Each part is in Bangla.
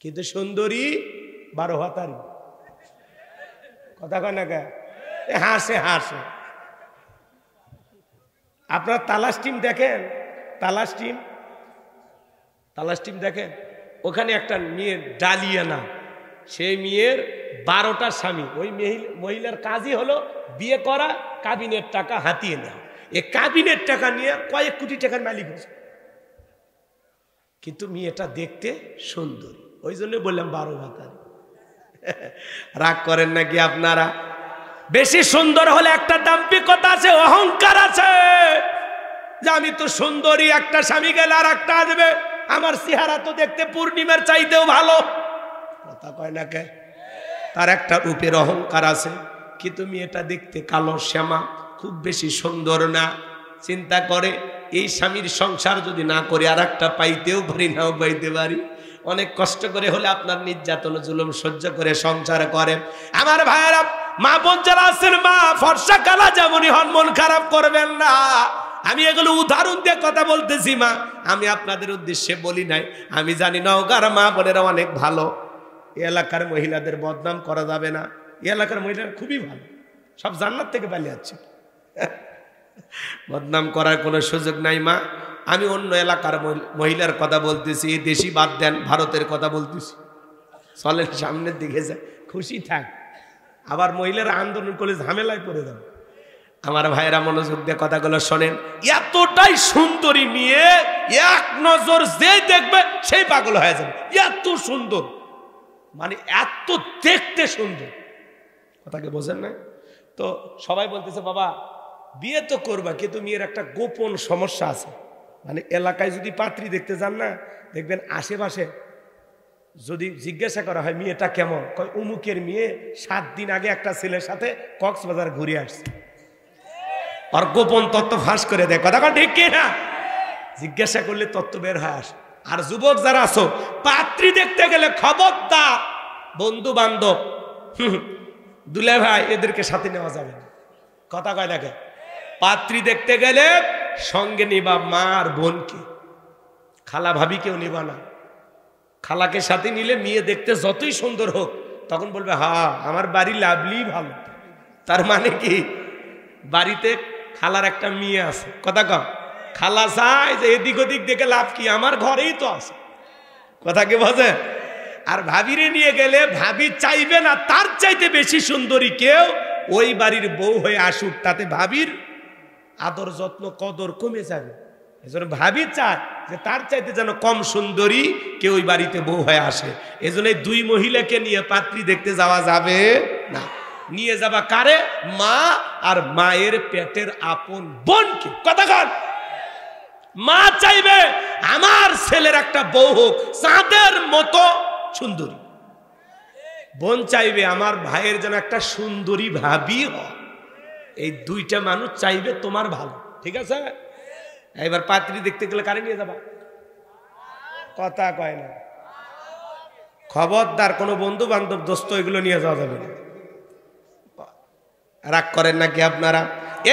কিন্তু সুন্দরী 12 হাতারি। কথা কয় না কে? হাসে হাসে। আপনারা তালাশ টিম দেখেন? তালাশ টিম দেখেন? ওখানে একটা মেয়ের ডালিয়া না, সেই মেয়ের 12টা স্বামী। ওই মহিলার কাজই হলো বিয়ে করা, কাবিনের টাকা হাতিয়ে নেওয়া। এই কাবিনের টাকা নিয়ে কয়েক কোটি টাকার মালিক হয়েছে। কিন্তু মেয়েটা দেখতে সুন্দর, ওই জন্য বললাম 12 হাতারি। রাগ করেন নাকি আপনারা? বেশি সুন্দর হলে একটা দাম্ভিকতা আছে, অহংকার আছে, যে আমি তো সুন্দরী, একটা স্বামী গেলে আর একটা আসবে, আমার চেহারা তো দেখতে পূর্ণিমার চাইতেও ভালো। কথা কয় না কে? তার একটা রূপের অহংকার আছে। কিন্তু মেয়েটা দেখতে কালো শ্যামা, খুব বেশি সুন্দর না। চিন্তা করে এই স্বামীর সংসার যদি না করে আর একটা পাইতেও পারি, নাও পাইতে পারি, অনেক কষ্ট করে হলে আপনার নির্যাতন জুলুম সহ্য করে সংসার করে। আমার ভাইয়েরা, মা বোন যারা আছেন, মা ফর্সা কালা যেমনই হন, মন খারাপ করবেন না। আমি এগুলো উদাহরণ দিয়ে কথা বলতেছি মা, আমি আপনাদের উদ্দেশ্যে বলি নাই। আমি জানি নওগাঁর মা বোনেরা অনেক ভালো, এলাকার মহিলাদের বদনাম করা যাবে না। এলাকার মহিলারা খুবই ভালো, সব জান্নাত থেকে পালিয়ে যাচ্ছে, বদনাম করার কোনো সুযোগ নাই মা। আমি অন্য এলাকার মহিলার কথা বলতেছি, দেশি বাদ দেন, ভারতের কথা বলতেছি। চলেন সামনের দিকে যায়, খুশি থাক। আবার মহিলারা আন্দোলন করে ঝামেলায় পড়ে যাবে। আমার ভাইয়েরা মনোযোগ দিয়ে কথাগুলো শোনেন। এতটাই সুন্দরী নিয়ে এক নজর যে দেখবে সেই পাগল হয়ে যাবে। এত সুন্দর, মানে এত দেখতে সুন্দর, কথাকে বোঝেন না? তো সবাই বলতেছে বাবা বিয়ে তো করবা, কিন্তু মেয়ের একটা গোপন সমস্যা আছে। মানে এলাকায় যদি পাত্রী দেখতে যান না, দেখবেন আশেপাশে যদি জিজ্ঞাসা করা হয় মেয়েটা কেমন, কয় অমুকের মেয়ে 7 দিন আগে একটা ছেলের সাথে কক্সবাজার ঘুরে আসছে। আর গোপন তত্ত্ব ফাঁস করে দেয়। কথা ঠিক কি না? জিজ্ঞাসা করলে তত্ত্ব বের হয় আসে। আর যুবক যারা আছো, পাত্রী দেখতে গেলে খবরদার, বন্ধু বান্ধব, দুলে ভাই, এদেরকে সাথে নেওয়া যাবে না। কথা কয় দেখে, পাত্রী দেখতে গেলে সঙ্গে নিবা মা আর বোনকে, খালা ভাবি কেউ নিবা না। খালাকে সাথে নিলে মেয়ে দেখতে যতই সুন্দর হোক, তখন বলবে হ্যাঁ আমার বাড়ি লাভলি ভালো। তার মানে কি, বাড়িতে খালার একটা মেয়ে আছে। কথা কম, খালা চায় যে এদিক ওদিক দেখে লাভ কি, আমার ঘরেই তো আছে। কথা কি বোঝে? আর ভাবিরে নিয়ে গেলে ভাবি চাইবে না তার চাইতে বেশি সুন্দরী কেউ ওই বাড়ির বউ হয়ে আসুক, তাতে ভাবির আদর যত্ন কদর কমে যাবে। এজন্য ভাবি চায় যে তার চাইতে যেন কম সুন্দরী কেউ ওই বাড়িতে বউ হয়ে আসে। এজন্য দুই মহিলাকে নিয়ে পাত্রী দেখতে যাওয়া যাবে না। নিয়ে যাবা কারে? মা আর মায়ের পেটের আপন বোনকে। কথা কন, মা চাইবে আমার ছেলের একটা বউ হোক চাঁদের মতো সুন্দরী, বোন চাইবে আমার ভাইয়ের যেন একটা সুন্দরী ভাবি হয়। এই দুইটা মানুষ চাইবে তোমার ভালো, ঠিক আছে? এবার পাত্রী দেখতে গেলে কারে নিয়ে যাবা? কথা কয় না। খবরদার কোনো বন্ধু বান্ধব দোস্ত এগুলো নিয়ে যাওয়া যাবে না। রাগ করেন নাকি আপনারা?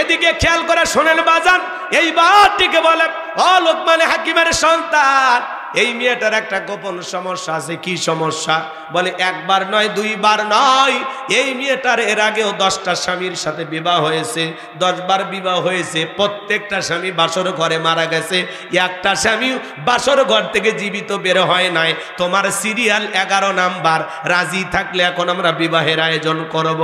এদিকে খেয়াল করে শোনেন বাজান, এই বাটিকে বলে ও লোকমান হাকিমের সন্তান, এই মেয়েটার একটা গোপন সমস্যা আছে। কি সমস্যা? বলে একবার নয়, দুইবার নয়, এই মেয়েটার এর আগেও 10টা স্বামীর সাথে বিবাহ হয়েছে, 10 বার বিবাহ হয়েছে। প্রত্যেকটা স্বামী বাসর ঘরে মারা গেছে, একটা স্বামী বাসর ঘর থেকে জীবিত বের হয় নাই। তোমার সিরিয়াল 11 নাম্বার। রাজি থাকলে এখন আমরা বিবাহের আয়োজন করব।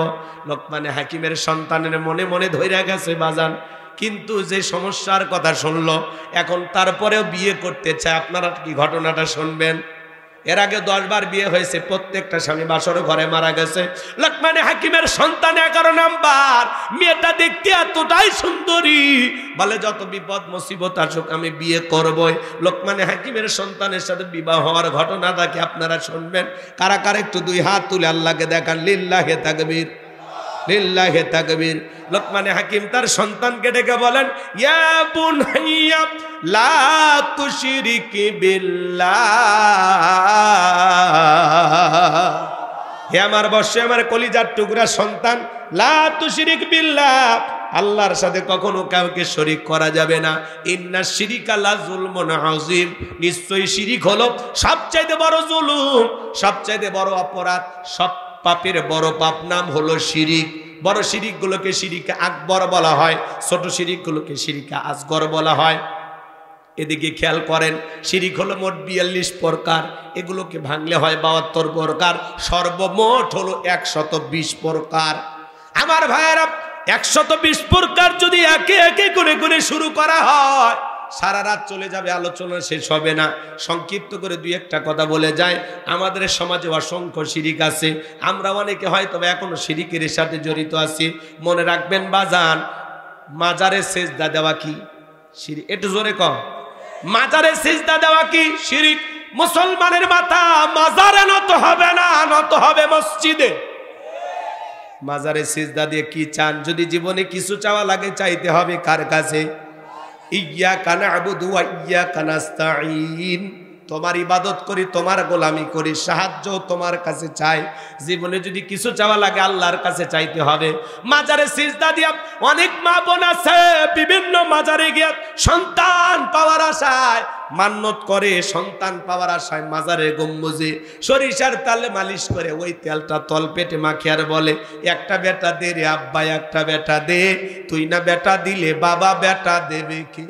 লোকমান হাকিমের সন্তানের মনে মনে ধইরা গেছে বাজান, কিন্তু যে সমস্যার কথা শুনলো এখন তারপরেও বিয়ে করতে চায়। আপনারা কি ঘটনাটা শুনবেন? এর আগে 10 বার বিয়ে হয়েছে, প্রত্যেকটা স্বামী বাসর ঘরে মারা গেছে। লোকমান হাকিমের সন্তান 11 নাম্বার। মেয়েটা দেখতে এতটাই সুন্দরী, বলে যত বিপদ মুসিবত আসুক আমি বিয়ে করবই। লোকমান হাকিমের সন্তানের সাথে বিবাহ হওয়ার ঘটনাটা কি আপনারা শুনবেন? কারা কারা একটু 2 হাত তুলে আল্লাহকে দেখান, লিল্লাহে তাকবীর, লিল্লাহে তাকবীর। লোকমান হাকিম তার সন্তানকে ডেকে বলেন, ইয়া বুনাইয়া লা তুশরিক বিল্লাহ, হে আমার বর্ষে আমার কলিজার টুকরা সন্তান, লা তুশরিক বিল্লাহ, আল্লাহর সাথে কখনো কাউকে শরীক করা যাবে না। ইন্না শিরিকা লা যুলমুন আযীম, নিশ্চয়ই শিরিক হলো সবচাইতে বড় জুলুম, সবচাইতে বড় অপরাধ। সব পাপের বড় পাপ নাম হলো শিরিক। বড় শিরিকগুলোকে শিরিকে আকবর বলা হয়, ছোট শিরিকগুলোকে শিরিকে আসগর বলা হয়। এদিকে খেয়াল করেন, শিরিক হলো মোট 42 প্রকার, এগুলোকে ভাঙলে হয় 72 প্রকার, সর্বমোট হলো 120 প্রকার। আমার ভাইয়েরা, 120 প্রকার যদি একে একে করে করে শুরু করা হয়, সারা রাত চলে যাবে, আলোচনা শেষ হবে না। সংক্ষিপ্ত করে দুই একটা কথা বলে যায়। আমাদের সমাজে অসংখ্য শিরিক আছে, আমরা অনেকে হয়তো এখনো শিরিকের সাথে জড়িত আছি। মনে রাখবেন বাজান, মাজারে সেজদা দেওয়া কি শিরিক? একটু জোরে কর, মাজারে সেজদা দেওয়া কি শিরিক? মুসলমানের মাথা মাজারে নত হবে না, নত হবে মসজিদে। মাজারে সিজদা দিয়ে কি চান? যদি জীবনে কিছু চাওয়া লাগে, চাইতে হবে কার কাছে? ইয়্যাকা না'বুদু ওয়া ইয়্যাকা নাস্তাঈন। তোমার ইবাদত করি, তোমার গোলামি করি, সাহায্য তোমার কাছে চাই। জীবনে যদি কিছু চাওয়া লাগে, আল্লাহর কাছে চাইতে হবে। মাজারে সিজদা দিয়া অনেক মা বোন আছে, বিভিন্ন মাজারে গিয়ে সন্তান পাওয়ার আশায় মান্নত করে, সন্তান পাওয়ার আশায় মাজারে গম্বুজে সরিষার তেলে মালিশ করে ওই তেলটা তল পেটে মাখে আর বলে, একটা বেটা দে রে আব্বা, একটা বেটা দে, তুই না বেটা দিলে বাবা বেটা দেবে কে?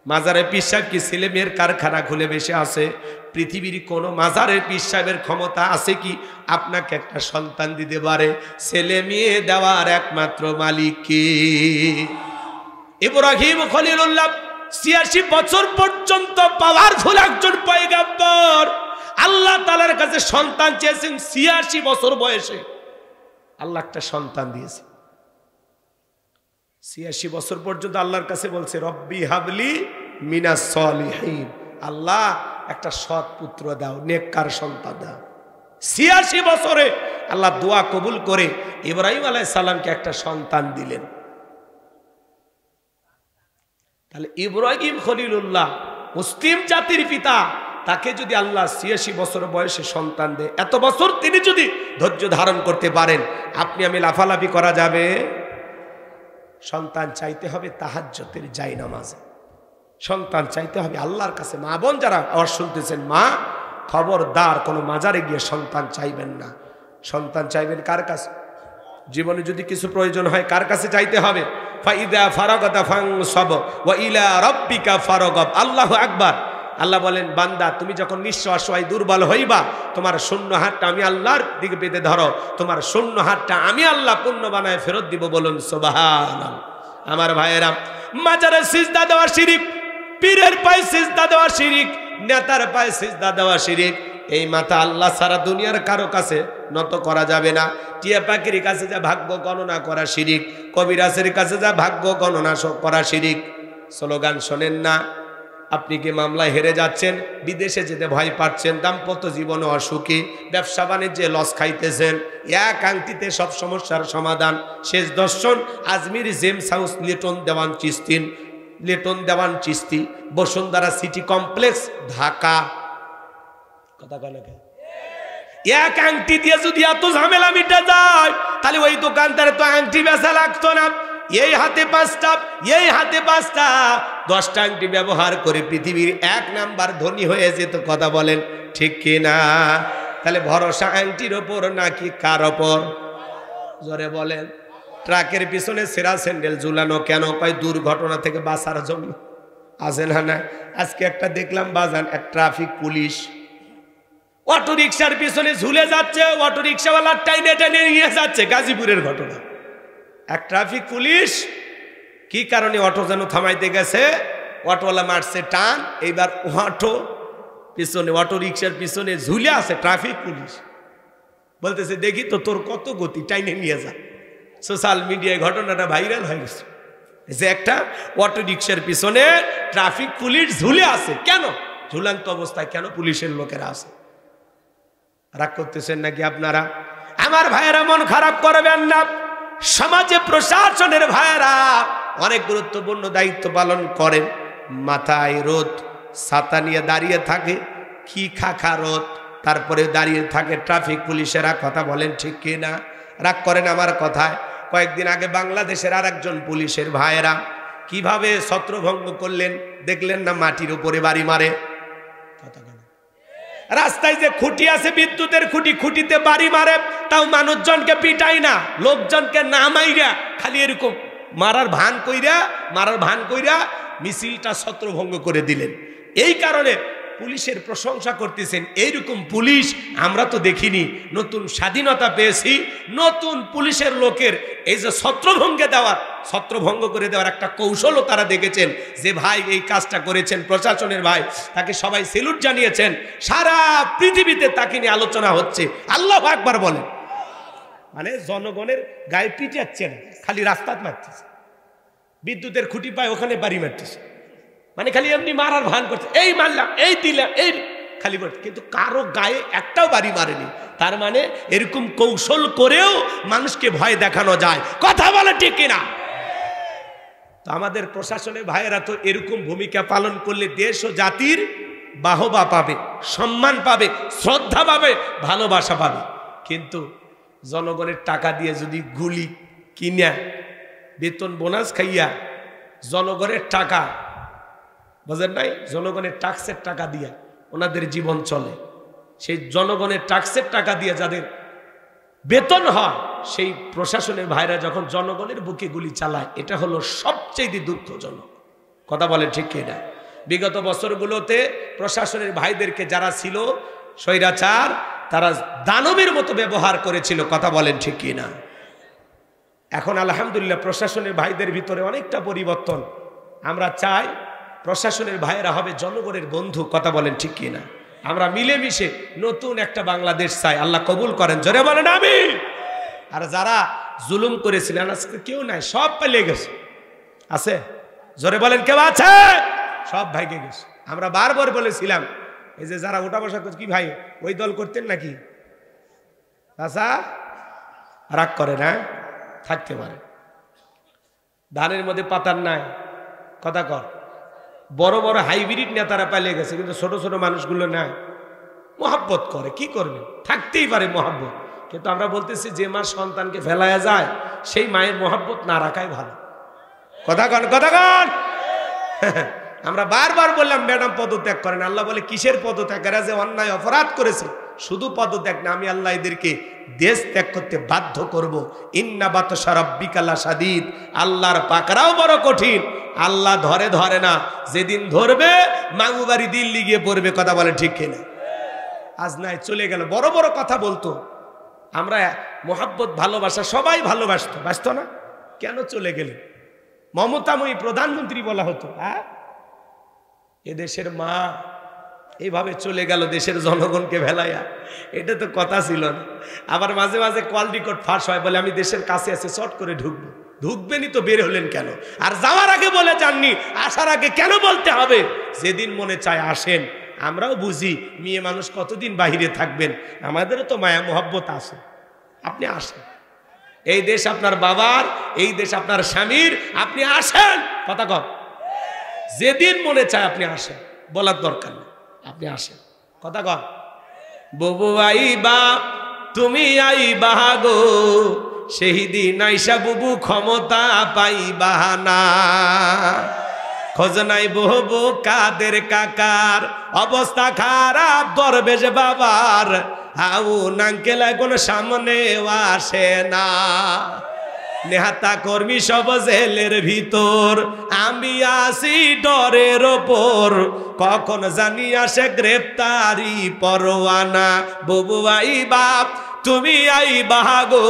মাজারে পীর সাহেব কি ছেলে মেয়ের কারখানা খুলে বসে আছে? পৃথিবীর কোন মাজারের পীর সাহেবের ক্ষমতা আছে কি আপনাকে একটা সন্তান দিতে পারে? ছেলে মেয়ে দেওয়ার একমাত্র মালিক কে? ইব্রাহিম খলিলুল্লাহ ৮৬ বছর পর্যন্ত পাওয়ারফুল একজন পয়গম্বর, আল্লাহ তাআলার কাছে সন্তান চেয়েছেন। ৮৬ বছর বয়সে আল্লাহ একটা সন্তান দিয়েছে। ৮৬ বছর পর্যন্ত আল্লাহর কাছে বলছে, রব্বি হাবলি মিনাস সলিহিন, আল্লাহ একটা সৎ পুত্র দাও, নেককার সন্তান দাও। ৮৬ বছরে আল্লাহ দোয়া কবুল করে ইব্রাহিম আলাইহিস সালামকে একটা সন্তান দিলেন। তাহলে ইব্রাহিম খলিলুল্লাহ মুসলিম জাতির পিতা, তাকে যদি আল্লাহ ৮৬ বছর বয়সে সন্তান দেয়, এত বছর তিনি যদি ধৈর্য ধারণ করতে পারেন, আপনি আমি লাফালাফি করা যাবে? সন্তান চাইতে হবে তাহাজ্জুদের জায়নামাজে, সন্তান চাইতে হবে আল্লাহর কাছে। মা বোন যারা আওয়াজ শুনতেছেন, মা খবরদার কোনো মাজারে গিয়ে সন্তান চাইবেন না। সন্তান চাইবেন কার কাছে? জীবনে যদি কিছু প্রয়োজন হয় কার কাছে চাইতে হবে? ফাইদা ফারাগাতা ফানসাব ওয়া ইলা রাব্বিকা ফারাগাব। আল্লাহু আকবার। আল্লাহ বলেন, বান্দা তুমি যখন নিঃস্ব অসহায় দুর্বল হইবা, তোমার শূন্য হাতটা আমি আল্লাহর দিকে পেতে ধরো, তোমার শূন্য হাতটা আমি আল্লাহ পূর্ণ বানায় ফেরত দিব। বলুন সুবহানাল্লাহ। আমার ভাইয়েরা, মাজারে সিজদা দেওয়া শিরিক, পীরের পায়ে সিজদা দেওয়া শিরিক, নেতার পায়ে সিজদা দেওয়া শিরিক। এই মাথা আল্লাহ সারা দুনিয়ার কারো কাছে নত করা যাবে না। টিয়া পাখির কাছে যা ভাগ্য গণনা করা শিরিক, কবিরাজের কাছে যা ভাগ্য গণনা করা শিরিক। স্লোগান শোনেন না? আপনি কি মামলায় হেরে যাচ্ছেন, বিদেশে যেতে ভয় পাচ্ছেন, দাম্পত্য জীবনে অসুখী, ব্যবসা বাণিজ্যে লস খাইতেছেন, এক আংটিতে সব সমস্যার সমাধান। শেষ দর্শন আজমির জেমস হাউস, লিটন দেওয়ান চিস্তি, বসুন্ধরা সিটি কমপ্লেক্স, ঢাকা। কথা কয় না? এক আংটি দিয়ে যদি এত ঝামেলা মিটে যায়, তাহলে ওই দোকানদারে তো আংটি বেচা লাগতো না। এই হাতে 5টা, এই হাতে 5টা, 10টা আংটি ব্যবহার করে পৃথিবীর 1 নাম্বার ধনী হয়ে যেত। কথা বলেন ঠিক কিনা? তাহলে ভরসা আংটির ওপর নাকি কার ওপর? জোরে বলেন। ট্রাকের পিছনে সেরা স্যান্ডেল ঝুলানো কেন? কয় দুর্ঘটনা থেকে বাঁচার জন্য। আছে না? না, আজকে একটা দেখলাম বাজান, এক ট্রাফিক পুলিশ অটো রিক্সার পিছনে ঝুলে যাচ্ছে, অটো রিক্সাওয়ালা টাইনে টাইনে নিয়ে যাচ্ছে। গাজীপুরের ঘটনা। এক ট্রাফিক পুলিশ কি কারণে অটো যেন থামাইতে গেছে, অটোওয়ালা মারছে টান, এইবার অটো পিছনে, অটো রিক্সার পিছনে ঝুলে আছে ট্রাফিক পুলিশ। বলতেছে, দেখি তো তোর কত গতি, টাইনে নিয়ে যা। সোশ্যাল মিডিয়ায় ঘটনাটা ভাইরাল হয়ে গেছে যে একটা অটো রিক্সার পিছনে ট্রাফিক পুলিশ ঝুলে আছে। কেন ঝুলন্ত অবস্থায় কেন পুলিশের লোকেরা আছে? রাগ করতেছেন নাকি আপনারা? আমার ভাইয়েরা, মন খারাপ করবেন না। সমাজে প্রশাসনের ভাইয়েরা অনেক গুরুত্বপূর্ণ দায়িত্ব পালন করেন। মাথায় রোদ, ছাতা নিয়ে দাঁড়িয়ে থাকে। কি খাখা রোদ, তারপরে দাঁড়িয়ে থাকে ট্রাফিক পুলিশেরা। কথা বলেন ঠিক কি না? রাগ করেন আমার কথায়। কয়েকদিন আগে বাংলাদেশের আর একজন পুলিশের ভাইয়েরা কিভাবে ছত্রভঙ্গ করলেন দেখলেন না? মাটির উপরে বাড়ি মারে। রাস্তায় যে খুঁটি আছে বিদ্যুতের খুঁটি, খুঁটিতে বাড়ি মারে, তাও মানুষজনকে পিটাই না, লোকজনকে না মাইরা খালি এরকম মারার ভান কইরা মিছিলটা ছত্রভঙ্গ করে দিলেন। এই কারণে পুলিশের প্রশংসা করতেছেন। এইরকম পুলিশ আমরা তো দেখিনি। নতুন স্বাধীনতা পেয়েছি, নতুন পুলিশের লোকের এই যে ছত্রভঙ্গ করে দেওয়ার একটা কৌশলও তারা দেখেছেন। যে ভাই এই কাজটা করেছেন, প্রশাসনের ভাই, তাকে সবাই সেলুট জানিয়েছেন। সারা পৃথিবীতে তাকে নিয়ে আলোচনা হচ্ছে। আল্লাহু আকবার বলেন। মানে জনগণের গায়ে পিটাচ্ছে না, খালি রাস্তাত মারতেছে। বিদ্যুতের খুঁটি পায় ওখানে বাড়ি মারতেছে, মানে খালি এমনি মারার ভান করছে, এই মারলাম, এই দিলাম, এই খালি বলছে, কিন্তু কারো গায়ে একটাও বাড়ি মারেনি। তার মানে এরকম কৌশল করেও মানুষকে ভয় দেখানো যায়। কথা বলে ঠিক কিনা? তো আমাদের প্রশাসনের ভাইয়েরা তো এরকম ভূমিকা পালন করলে দেশ ও জাতির বাহবা পাবে, সম্মান পাবে, শ্রদ্ধা পাবে, ভালোবাসা পাবে। কিন্তু জনগণের টাকা দিয়ে যদি গুলি কিনা, বেতন বোনাস খাইয়া, জনগণের টাকা বোঝেন নাই, জনগণের ট্যাক্সের টাকা দিয়া ওনাদের জীবন চলে। সেই জনগণের ট্যাক্সের টাকা দিয়ে যাদের বেতন হয়, সেই প্রশাসনের ভাইরা যখন জনগণের বুকে গুলি চালায়, এটা হলো সবচেয়ে দুঃখজনক। কথা বলেন ঠিক কিনা? বিগত বছরগুলোতে প্রশাসনের ভাইদেরকে যারা ছিল স্বৈরাচার, তারা দানবের মতো ব্যবহার করেছিল। কথা বলেন ঠিক কিনা? এখন আলহামদুলিল্লাহ প্রশাসনের ভাইদের ভিতরে অনেকটা পরিবর্তন। আমরা চাই প্রশাসনের ভাইয়েরা হবে জনগণের বন্ধু। কথা বলেন ঠিক কিনা? আমরা মিলেমিশে নতুন একটা বাংলাদেশ চাই। আল্লাহ কবুল করেন, জোরে বলেন আমিন। আর যারা জুলুম করেছিলেন আজকে কেউ নাই, সব পালিয়ে গেছে। আছে? জোরে বলেন কেউ আছে? সব ভাইকে গেছে। আমরা বারবার বলেছিলাম, এই যে যারা ওঠা বসা করছে, কি ভাই ওই দল করতেন নাকি? আচ্ছা, রাগ করে না? থাকতে পারে, ধানের মধ্যে পাতার নাই। কথা কর। বড় বড় হাইব্রিড নেতারা পালিয়ে গেছে, কিন্তু ছোট ছোট মানুষগুলো নাই। মহব্বত করে, কি করবে, থাকতেই পারে মহব্বত। কিন্তু আমরা বলতেছি যে মা সন্তানকে ফেলায়া যায়, সেই মায়ের মহব্বত না রাখাই ভালো। কথা কন, কথা কন। আমরা বারবার বললাম ম্যাডাম পদত্যাগ করেন। আল্লাহ বলে কিসের পদত্যাগ? এরা যে অন্যায় অপরাধ করেছে, শুধু পদত্যাগ না, আমি আল্লাহ এদেরকে দেশ ত্যাগ করতে বাধ্য করব। ইন্না বাতশা রাব্বিকা লাশাদীদ। আল্লাহর পাকড়াও বড় কঠিন। আল্লাহ ধরে না, যেদিন ধরবে মাগুবাড়ি দিল্লি গিয়ে পড়বে। কথা বলে ঠিক কিনা? আজ নাই, চলে গেল। বড় বড় কথা বলতো, আমরা মোহাব্বত ভালোবাসা সবাই ভালোবাসতো না, কেন চলে গেলেন? মমতাময়ী প্রধানমন্ত্রী বলা হতো। হ্যাঁ, এদেশের মা এইভাবে চলে গেল দেশের জনগণকে ভেলাইয়া। এটা তো কথা ছিল না। আবার মাঝে মাঝে কল রেকর্ড ফাঁস হয়, বলে আমি দেশের কাছে আছে, চট করে ঢুকবেনই তো বের হলেন কেন? আর যাওয়ার আগে বলে যাননি, আসার আগে কেন বলতে হবে? যেদিন মনে চায় আসেন। আমরাও বুঝি মেয়ে মানুষ কতদিন বাহিরে থাকবেন, আমাদেরও তো মায়া মোহব্বত আছে। আপনি আসেন, এই দেশ আপনার বাবার, এই দেশ আপনার স্বামীর, আপনি আসেন। কথা কর। যেদিন মনে চায় আপনি আসেন, বলার দরকার নেই, আপনি আসেন। কথা কর। ববু আইবা, তুমি আইবা গো, সেই দিন আইসা বুবু ক্ষমতা পাইবা না। খোঁজ নাই বহবু কাদের কাকার, অবস্থা খারাপ দরবেশ বাবার, হাউ নাঙ্কেল এখন সামনে আসে না। নেহাতা কর্মী সব জেলের ভিতর, আমি আসি ডরের ওপর, কখন জানি আসে গ্রেপ্তারি পরোয়ানা। বুবু আইবা, তুমি আইবা গো,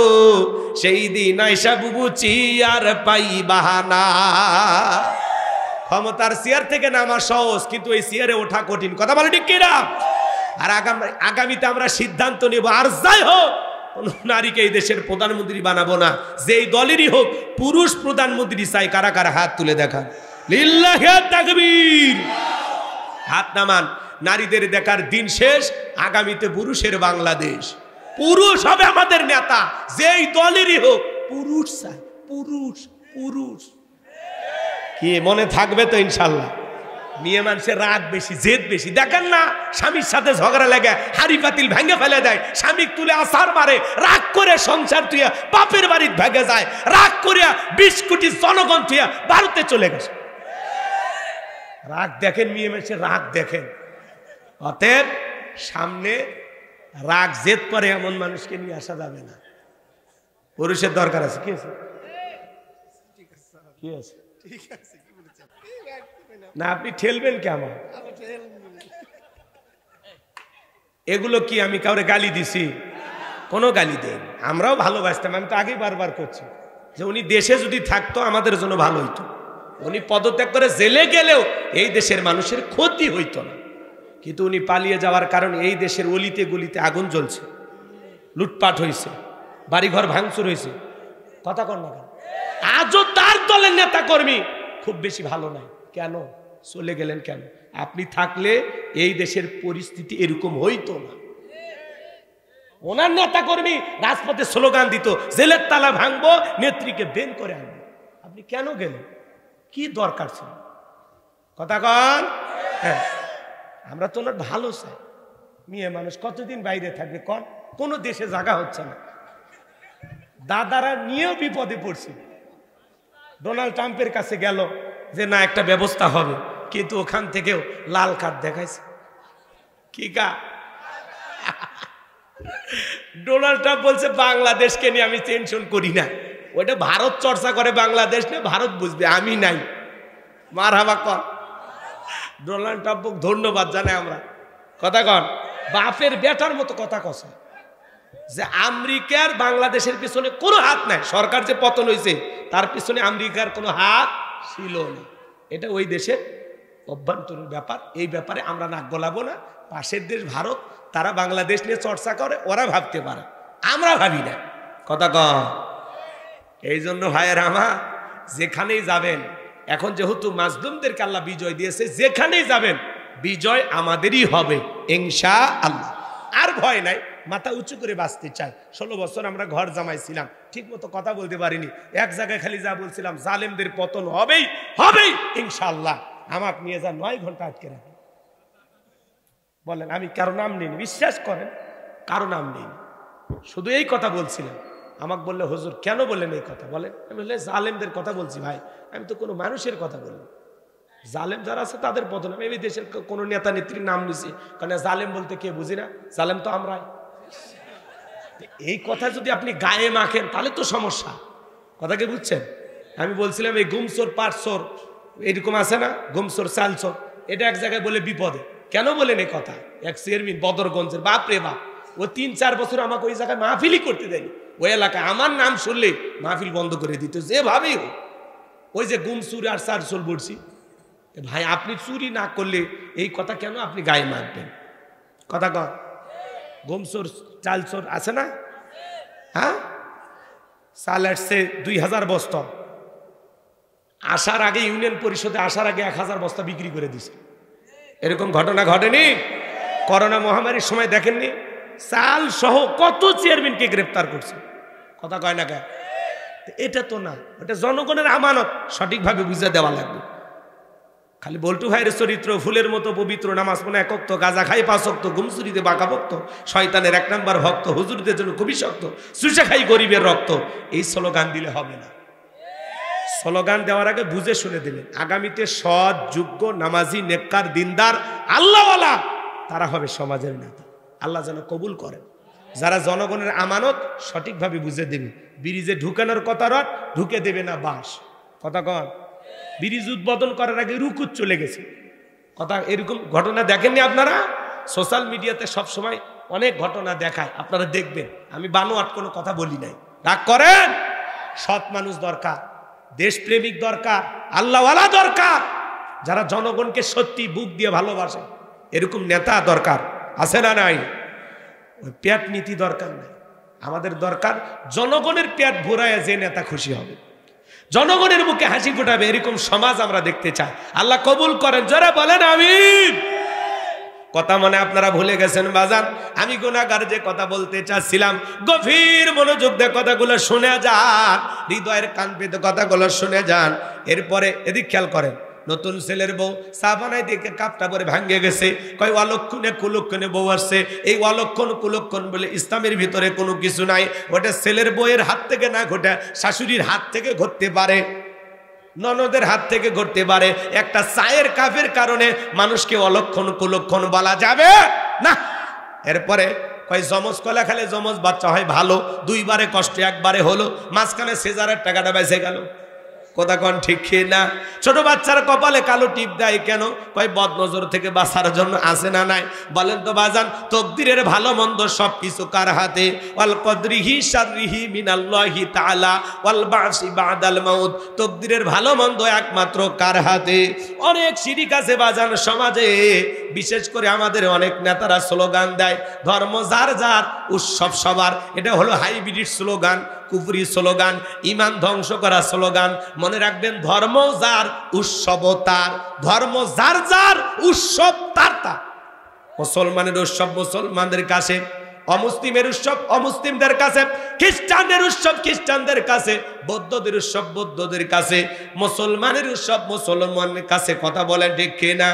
সেই দিন আইসা বুবু চিয়ার পাইবা না। ক্ষমতার চেয়ার থেকে নামা সহজ, কিন্তু এই চেয়ারে ওঠা কঠিন। কথা বলে ঠিক কিনা? আর আগামীতে আমরা সিদ্ধান্ত নেব, আর যাই হোক কোন নারীকে এই দেশের প্রধানমন্ত্রী বানাবো না। যেই দলেরই হোক, পুরুষ প্রধানমন্ত্রী চাই। কারা কারা হাত তুলে দেখান। লিল্লাহি তাকবীর। হাত নামান। নারীদের দেখার দিন শেষ। আগামীতে পুরুষের বাংলাদেশ। পুরুষ হবে আমাদের নেতা, যেই দলেরই হোক, পুরুষ চাই। পুরুষ। কি মনে থাকবে তো ইনশাল্লাহ? মেয়ে মানুষের রাগ বেশি, জেদ বেশি। দেখেন না, স্বামীর সাথে ঝগড়া লাগে হাড়ি পাতিল ভেঙে ফেলে দেয়, স্বামী তুলে আসার মারে, রাগ করে সংসার তুইয়া বাপের বাড়ির ভেঙে যায়, রাগ করিয়া 20 কোটি জনগণ তুইয়া ভারতে চলে গেছে। রাগ দেখেন, মেয়ে মানুষের রাগ দেখেন। অতএব সামনে রাগ জেদ করে এমন মানুষকে নিয়ে আসা যাবে না। পুরুষের দরকার আছে। কি আছে? কি আছে? না আপনি ঠেলবেন কেমন? এগুলো কি আমি কাউরে গালি দিছি? কোনো গালি দেন, আমরাও ভালোবাসতাম। আমি তো আগেই বারবার করছি যে উনি দেশে যদি থাকতো আমাদের জন্য ভালো হইতো। উনি পদত্যাগ করে জেলে গেলেও এই দেশের মানুষের ক্ষতি হইতো না, কিন্তু উনি পালিয়ে যাওয়ার কারণে এই দেশের অলিতে গলিতে আগুন জ্বলছে, লুটপাট হয়েছে, বাড়িঘর ভাঙচুর হয়েছে। কথা কর না কেন? আজও তার দলের নেতা কর্মী খুব বেশি ভালো নাই। কেন চলে গেলেন? কেন? আপনি থাকলে এই দেশের পরিস্থিতি এরকম হইতো না। ওনার নেতা কর্মী রাজপথে স্লোগান দিত, জেলের তালা ভাঙবো, নেত্রীকে বের করে আনবো। আপনি কেন গেলেন? কি দরকার ছিল? কথা কন। হ্যাঁ, আমরা তো ওনার ভালো চাই। মেয়ে মানুষ কতদিন বাইরে থাকবে কন? কোনো দেশে জায়গা হচ্ছে না। দাদারা নিয়েও বিপদে পড়ছে। ডোনাল্ড ট্রাম্পের কাছে গেল যে না একটা ব্যবস্থা হবে, কিন্তু ওখান থেকেও লাল কার্ড দেখাইছে। কি কা? ডোনাল্ড ট্রাম্প বলছে বাংলাদেশকে নিয়ে আমি টেনশন করি না, ওইটা ভারত চর্চা করে, বাংলাদেশ নিয়ে ভারত বুঝবে, আমি নাই। মারহাবা কর। ডোনাল্ড ট্রাম্প ধন্যবাদ জানাই আমরা। কথা কন। বাপের বেটার মতো কথা কছে যে আমেরিকার বাংলাদেশের পিছনে কোনো হাত নাই। সরকার যে পতন হয়েছে তার পিছনে আমেরিকার কোনো হাত ছিল না। এটা ওই দেশের অভ্যন্তরীণ ব্যাপার। এই ব্যাপারে আমরা নাক গলাবো না। পাশের দেশ ভারত, তারা বাংলাদেশ নিয়ে চর্চা করে, ওরা ভাবতে পারে, আমরা ভাবি না। কথা কন। এই জন্য ভাইয়ের আমার, যেখানেই যাবেন, এখন যেহেতু মাজলুমদেরকে আল্লাহ বিজয় দিয়েছে, যেখানেই যাবেন বিজয় আমাদেরই হবে ইনশাআল্লাহ। আর ভয় নাই, মাথা উঁচু করে বাঁচতে চাই। 16 বছর আমরা ঘর জামাইছিলাম, ঠিক মতো কথা বলতে পারিনি। এক জায়গায় খালি যা বলছিলাম, জালেমদের পতন হবেই হবেই ইনশাআল্লাহ। আমাকে নিয়ে যা 9 ঘন্টা আটকে রাখে। বলেন, আমি কারো নাম নিইনি, বিশ্বাস করেন, কারো নাম নিইনি, শুধু এই কথা বলছিলাম। আমাকে বললে হুজুর কেন বললেন এই কথা? বলেন। আমি বললে জালেমদের কথা বলছি। ভাই আমি তো কোনো মানুষের কথা বললাম। জালেম যারা আছে তাদের পতন। আমি এই দেশের কোনো নেতা নেত্রীর নাম নিছি, কারণ জালেম বলতে কে বুঝি না, জালেম তো আমরাই। এই কথা যদি আপনি গায়ে মাখেন তাহলে তো সমস্যা। কথা কি বুঝছেন? আমি বলছিলাম এই গুমচোর পাটচোর এরকম আছে না, গুমচোর চালচোর, এটা এক জায়গায় বলে বিপদে। কেন বলেন এই কথা? এক চেয়ারম্যান বদরগঞ্জের, বাপ রে বাপ, ও 3-4 বছর আমাকে ওই জায়গায় মাহফিলই করতে দেয়নি। ওই এলাকায় আমার নাম শুনলে মাহফিল বন্ধ করে দিত, যেভাবেই হোক। ওই যে গুমচুর আর চারচোর বলছি, ভাই আপনি চুরি না করলে এই কথা কেন আপনি গায়ে মাখবেন? কথা কন। গুমচোর চালচোর আছে না? হ্যাঁ, চাল আসছে 2000 বস্তা, আসার আগে ইউনিয়ন পরিষদে আসার আগে 1000 বস্তা বিক্রি করে দিছে। এরকম ঘটনা ঘটেনি? করোনা মহামারীর সময় দেখেননি? চাল সহ কত চেয়ারম্যানকে গ্রেফতার করছে। কথা কয় না কে? এটা তো না, এটা জনগণের আমানত, সঠিকভাবে বুঝে দেওয়া লাগবে। খালি বল্টু ভাইয়ের চরিত্র ফুলের মতো পবিত্র, নামাজ পড়ে 1 ওয়াক্ত, গাঁজা খাই 5 ওয়াক্ত, গুমচুরিতে বাঁকা ভক্ত, শয়তানের 1 নম্বর ভক্ত, হুজুরদের জন্য খুবই শক্ত, চুষে খাই গরিবের রক্ত। এই স্লোগান দিলে হবে না। স্লোগান দেওয়ার আগে বুঝে শুনে দিলেন, আগামীতে সৎ, যোগ্য, নামাজি, নেককার, দিনদার, আল্লাহওয়ালা তারা হবে সমাজের নেতা। আল্লাহ যেন কবুল করেন। যারা জনগণের আমানত সঠিকভাবে বুঝে দেবে। ব্রিজে ঢুকানোর কথা রট, ঢুকে দেবে না বাঁশ। কথা কন। ব্রিজ উদ্বোধন করার আগে রুকুত চলে গেছে। কথা, এরকম ঘটনা দেখেননি আপনারা? সোশ্যাল মিডিয়াতে সবসময় অনেক ঘটনা দেখায়, আপনারা দেখবেন। আমি বানোয়াট কোনো কথা বলি নাই, রাগ করেন। সৎ মানুষ দরকার, দেশপ্রেমিক দরকার, আল্লাহওয়ালা দরকার, যারা জনগণকে সত্যি বুক দিয়ে ভালোবাসে, এরকম নেতা দরকার। আছে না নাই? ওই পেট নীতি দরকার নাই। আমাদের দরকার জনগণের পেট ভরায় যে নেতা খুশি হবে, জনগণের মুখে হাসি ফোটাবে, এরকম সমাজ আমরা দেখতে চাই। আল্লাহ কবুল করেন। যারা বলেন আমিন। কথা মনে আপনারা ভুলে গেছেন বাজান, আমি গুনাহগার যে কথা বলতে চাচ্ছিলাম, গভীর মনোযোগ দিয়ে কথাগুলো শুনে যান, হৃদয়ের কান পেতে কথাগুলো শুনে যান। এরপরে এদিক খেয়াল করেন, নতুন ছেলের বউ চা বানাই দেখে কাপটা পরে ভাঙ্গে গেছে, কয় অলক্ষণে কুলক্ষণে বউ আসছে। এই অলক্ষণ কুলক্ষণ বলে ইসলামের ভিতরে কোনো কিছু নাই। ওটা ছেলের বউয়ের হাত থেকে না ঘটে, শাশুড়ির হাত থেকে ঘটতে পারে, ননদের হাত থেকে ঘটতে পারে। একটা চায়ের কাপের কারণে মানুষকে অলক্ষণ কুলক্ষণ বলা যাবে না। এরপরে কয় জমজ কলা খেলে জমজ বাচ্চা হয় ভালো, দুইবারে কষ্ট একবারে হলো, মাঝখানে সেজারের টাকাটা বেঁচে গেল। কথা কন ঠিক খেয়ে না? ছোট বাচ্চার কপালে কালো টিপ দেয় কেন? কয় বদনজর থেকে বাঁচার জন্য। আছে না নাই? বলেন তো বাজান, তকদিরের ভালো মন্দ সব কিছু কার হাতে? ওয়াল কদরিহি শাররিহি মিনাল্লাহি তাআলা ওয়াল বাসি বাদাল মাউত। তকদিরের ভালো মন্দ একমাত্র কার হাতে? অনেক শিরিক আছে বাজান সমাজে, বিশেষ করে আমাদের অনেক নেতারা স্লোগান দেয় ধর্ম যার যার উৎসব সবার। এটা হলো হাইব্রিড স্লোগান, কুফরি স্লোগান, ইমান ধ্বংস করা স্লোগান। মনে রাখবেন, ধর্ম যার উৎসব তার, ধর্ম যার যার উৎসব তার তার। মুসলমানের উৎসব মুসলমানদের কাছে, অমুসলিমের উৎসব অমুসলিমদের কাছে, খ্রিস্টানদের উৎসব খ্রিস্টানদের কাছে, বৌদ্ধদের উৎসব বৌদ্ধদের কাছে, মুসলমানের উৎসব মুসলমানের কাছে। কথা বলেন ঠিক কিনা?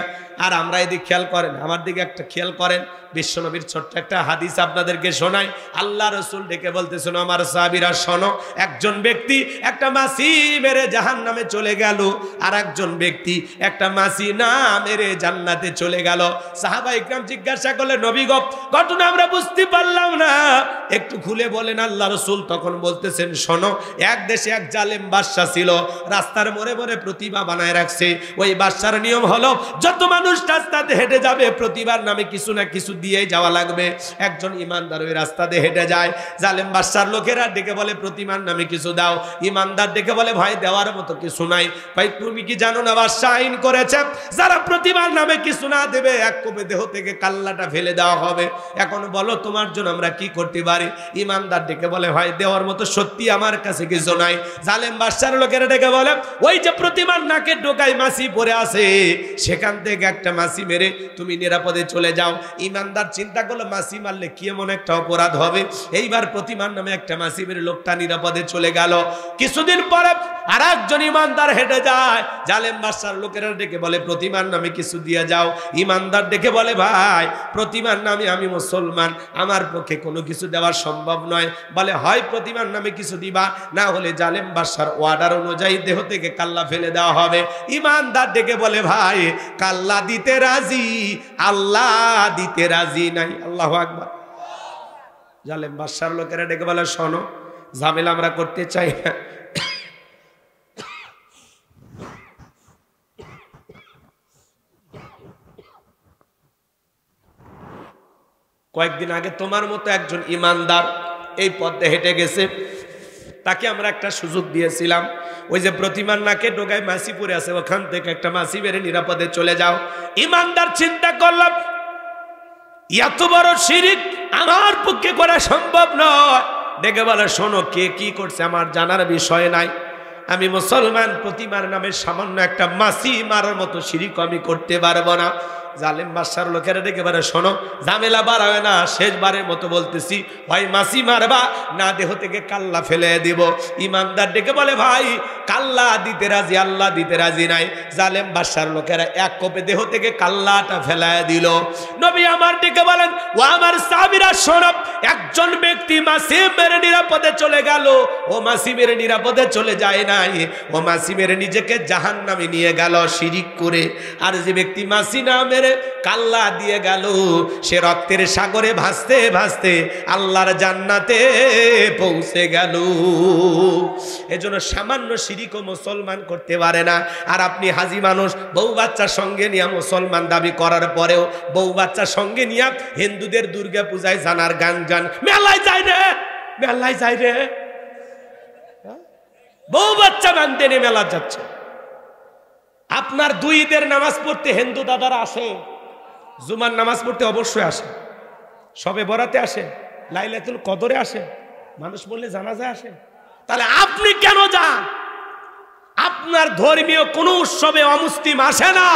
আর আমরা এদিকে খেয়াল করেন, আমার দিকে একটা খেয়াল করেন। বিশ্বনবীর ছোট্ট একটা হাদিস আপনাদেরকে শোনাই। আল্লাহ রসুল ডেকে বলতেছেন, আমার সাহাবীরা শোনো, একজন ব্যক্তি একটা মাছি মেরে জাহান্নামে চলে গেল, আর একজন ব্যক্তি একটা মাছি না মেরে জান্নাতে চলে গেল। সাহাবা ইকরাম জিজ্ঞাসা করলেন, নবী গো, ঘটনা আমরা বুঝতে পারলাম না, একটু খুলে বলেন। আল্লাহ রসুল তখন বলতেছেন, শোনো, এক দেশে এক জালেম বাদশা ছিল, রাস্তার মোড়ে মোড়ে প্রতিমা বানায় রাখছে। ওই বাদশার নিয়ম হলো, যত মানুষ রাস্তাতে হেঁটে যাবে প্রতিবার নামে কিছু না কিছু দিয়ে যাওয়া লাগবে। একজন ইমানদার ওই রাস্তা দিয়ে হেঁটে যায়, জালেম বাদশার লোকেরা ডেকে বলে, প্রতিমার নামে কিছু দাও। ইমানদার ডেকে বলে, ভাই দেওয়ার মতো কিছু নাই। ভাই তুমি কি জানো না, বাদশা আইন করেছে, যারা প্রতিমার নামে কিছু না দেবে এক কোপে দেহ থেকে কাল্লাটা ফেলে দেওয়া হবে। এখন বলো তোমার জন্য আমরা কি করতে পারি? ইমানদার ডেকে বলে, ভাই দেওয়ার মতো সত্যি আমার কাছে কিছু নাই। জালেম বাদশার লোকেরা ডেকে বলে, ওই যে প্রতিমার নাকে ঢোকায় মাছি পড়ে আছে, সেখান থেকে একটা মাছি মেরে তুমি নিরাপদে চলে যাও। ইমানদার চিন্তা করলো, মাছি মারলে কি এমন একটা অপরাধ হবে? এইবার প্রতিমার নামে একটা মাছি মেরে লোকটা নিরাপদে চলে গেল। কিছুদিন পরে আর একজন ইমানদার হেঁটে যায়, জালেম বাদশার লোকেরা ডেকে বলে, প্রতিমার নামে কিছু দিয়ে যাও। ইমানদার ডেকে বলে, ভাই প্রতিমার নামে আমি মুসলমান, আমার পক্ষে কোনো কিছু দেওয়া সম্ভব নয়। বলে, হয় প্রতিমার নামে কিছু দিবা, না হলে জালেম বাদশার অর্ডার অনুযায়ী দেহ থেকে কাল্লা ফেলে দেওয়া হবে। ইমানদার ডেকে বলে, ভাই কাল্লা দিতে রাজি, আল্লাহ দিতে রাজি নাই। আল্লাহু আকবার। জালেম বাদশার লোকেরা ডেকে বলে, শোনো, ঝামেলা আমরা করতে চাই না, কয়েকদিন আগে তোমার মতো একজন ইমানদার এই পথে হেঁটে গেছে, তাকে আমরা একটা সুযোগ দিয়েছিলাম, ওই যে প্রতিমার নাকে ডোগায় মাছি পড়ে আছে, ওখান থেকে একটা মাছি বেড়ে নিরাপদে চলে যাও। ইমানদার চিন্তা করলাম, এত বড় শিরিক আমার পক্ষে করা সম্ভব নয়। ডেকে বলে, শোনো, কে কি করছে আমার জানার বিষয় নাই, আমি মুসলমান, প্রতিমার নামে সামান্য একটা মাছি মারার মতো শিরিক আমি করতে পারবো না। জালেম বাদশার লোকেরা ডেকে বলে, শোনো, ঝামেলা বাড়াবে না, শেষবারের মতো বলতেছি, ভাই মাছি মারবা, না দেহ থেকে কাল্লা ফেলে দিব। ইমানদার ডেকে বলে, ভাই কাল্লা দিতে রাজি, আল্লাহ দিতে রাজি নাই। জালেম বাদশার লোকেরা এক কোপে দেহ থেকে কাল্লাটা ফেলায় দিল। নবী আমার ডেকে বলেন, ও আমার সাহাবীরা শোনো, একজন ব্যক্তি মাছি মেরে নিরাপদে চলে গেল। ও মাছি মেরে নিরাপদে চলে যায় নাই, ও মাছি মেরে নিজেকে জাহান্নামে নিয়ে গেল শিরিক করে। আর যে ব্যক্তি মাছি না মেরে কাল্লা দিয়ে গেল, সে রক্তের সাগরে ভাসতে ভাসতে আল্লাহর জান্নাতে পৌঁছে গেল। এজন্য সামান্য শিরিকও মুসলমান করতে পারে না। আর আপনি হাজি মানুষ, বউ বাচ্চার সঙ্গে নিয়ে মুসলমান দাবি করার পরেও বউ বাচ্চার সঙ্গে নিয়ে হিন্দুদের দুর্গা পূজায় জানার গান গান, মেলায় যায় রে, মেলায় যায় রে, বউ বাচ্চা বানতে নিয়ে মেলা যাচ্ছে। আপনার দুই ঈদের নামাজ পড়তে হিন্দু দাদারা আসে, জুমার নামাজ পড়তে অবশ্যই আসে, সবে বরাতে আসে, লাইলাতুল কদরে আসে, মানুষ বললে জানাজায় আসে। তাহলে আপনি কেন যান? আপনার ধর্মীয় কোনো উৎসবে অমুসলিম আসে না,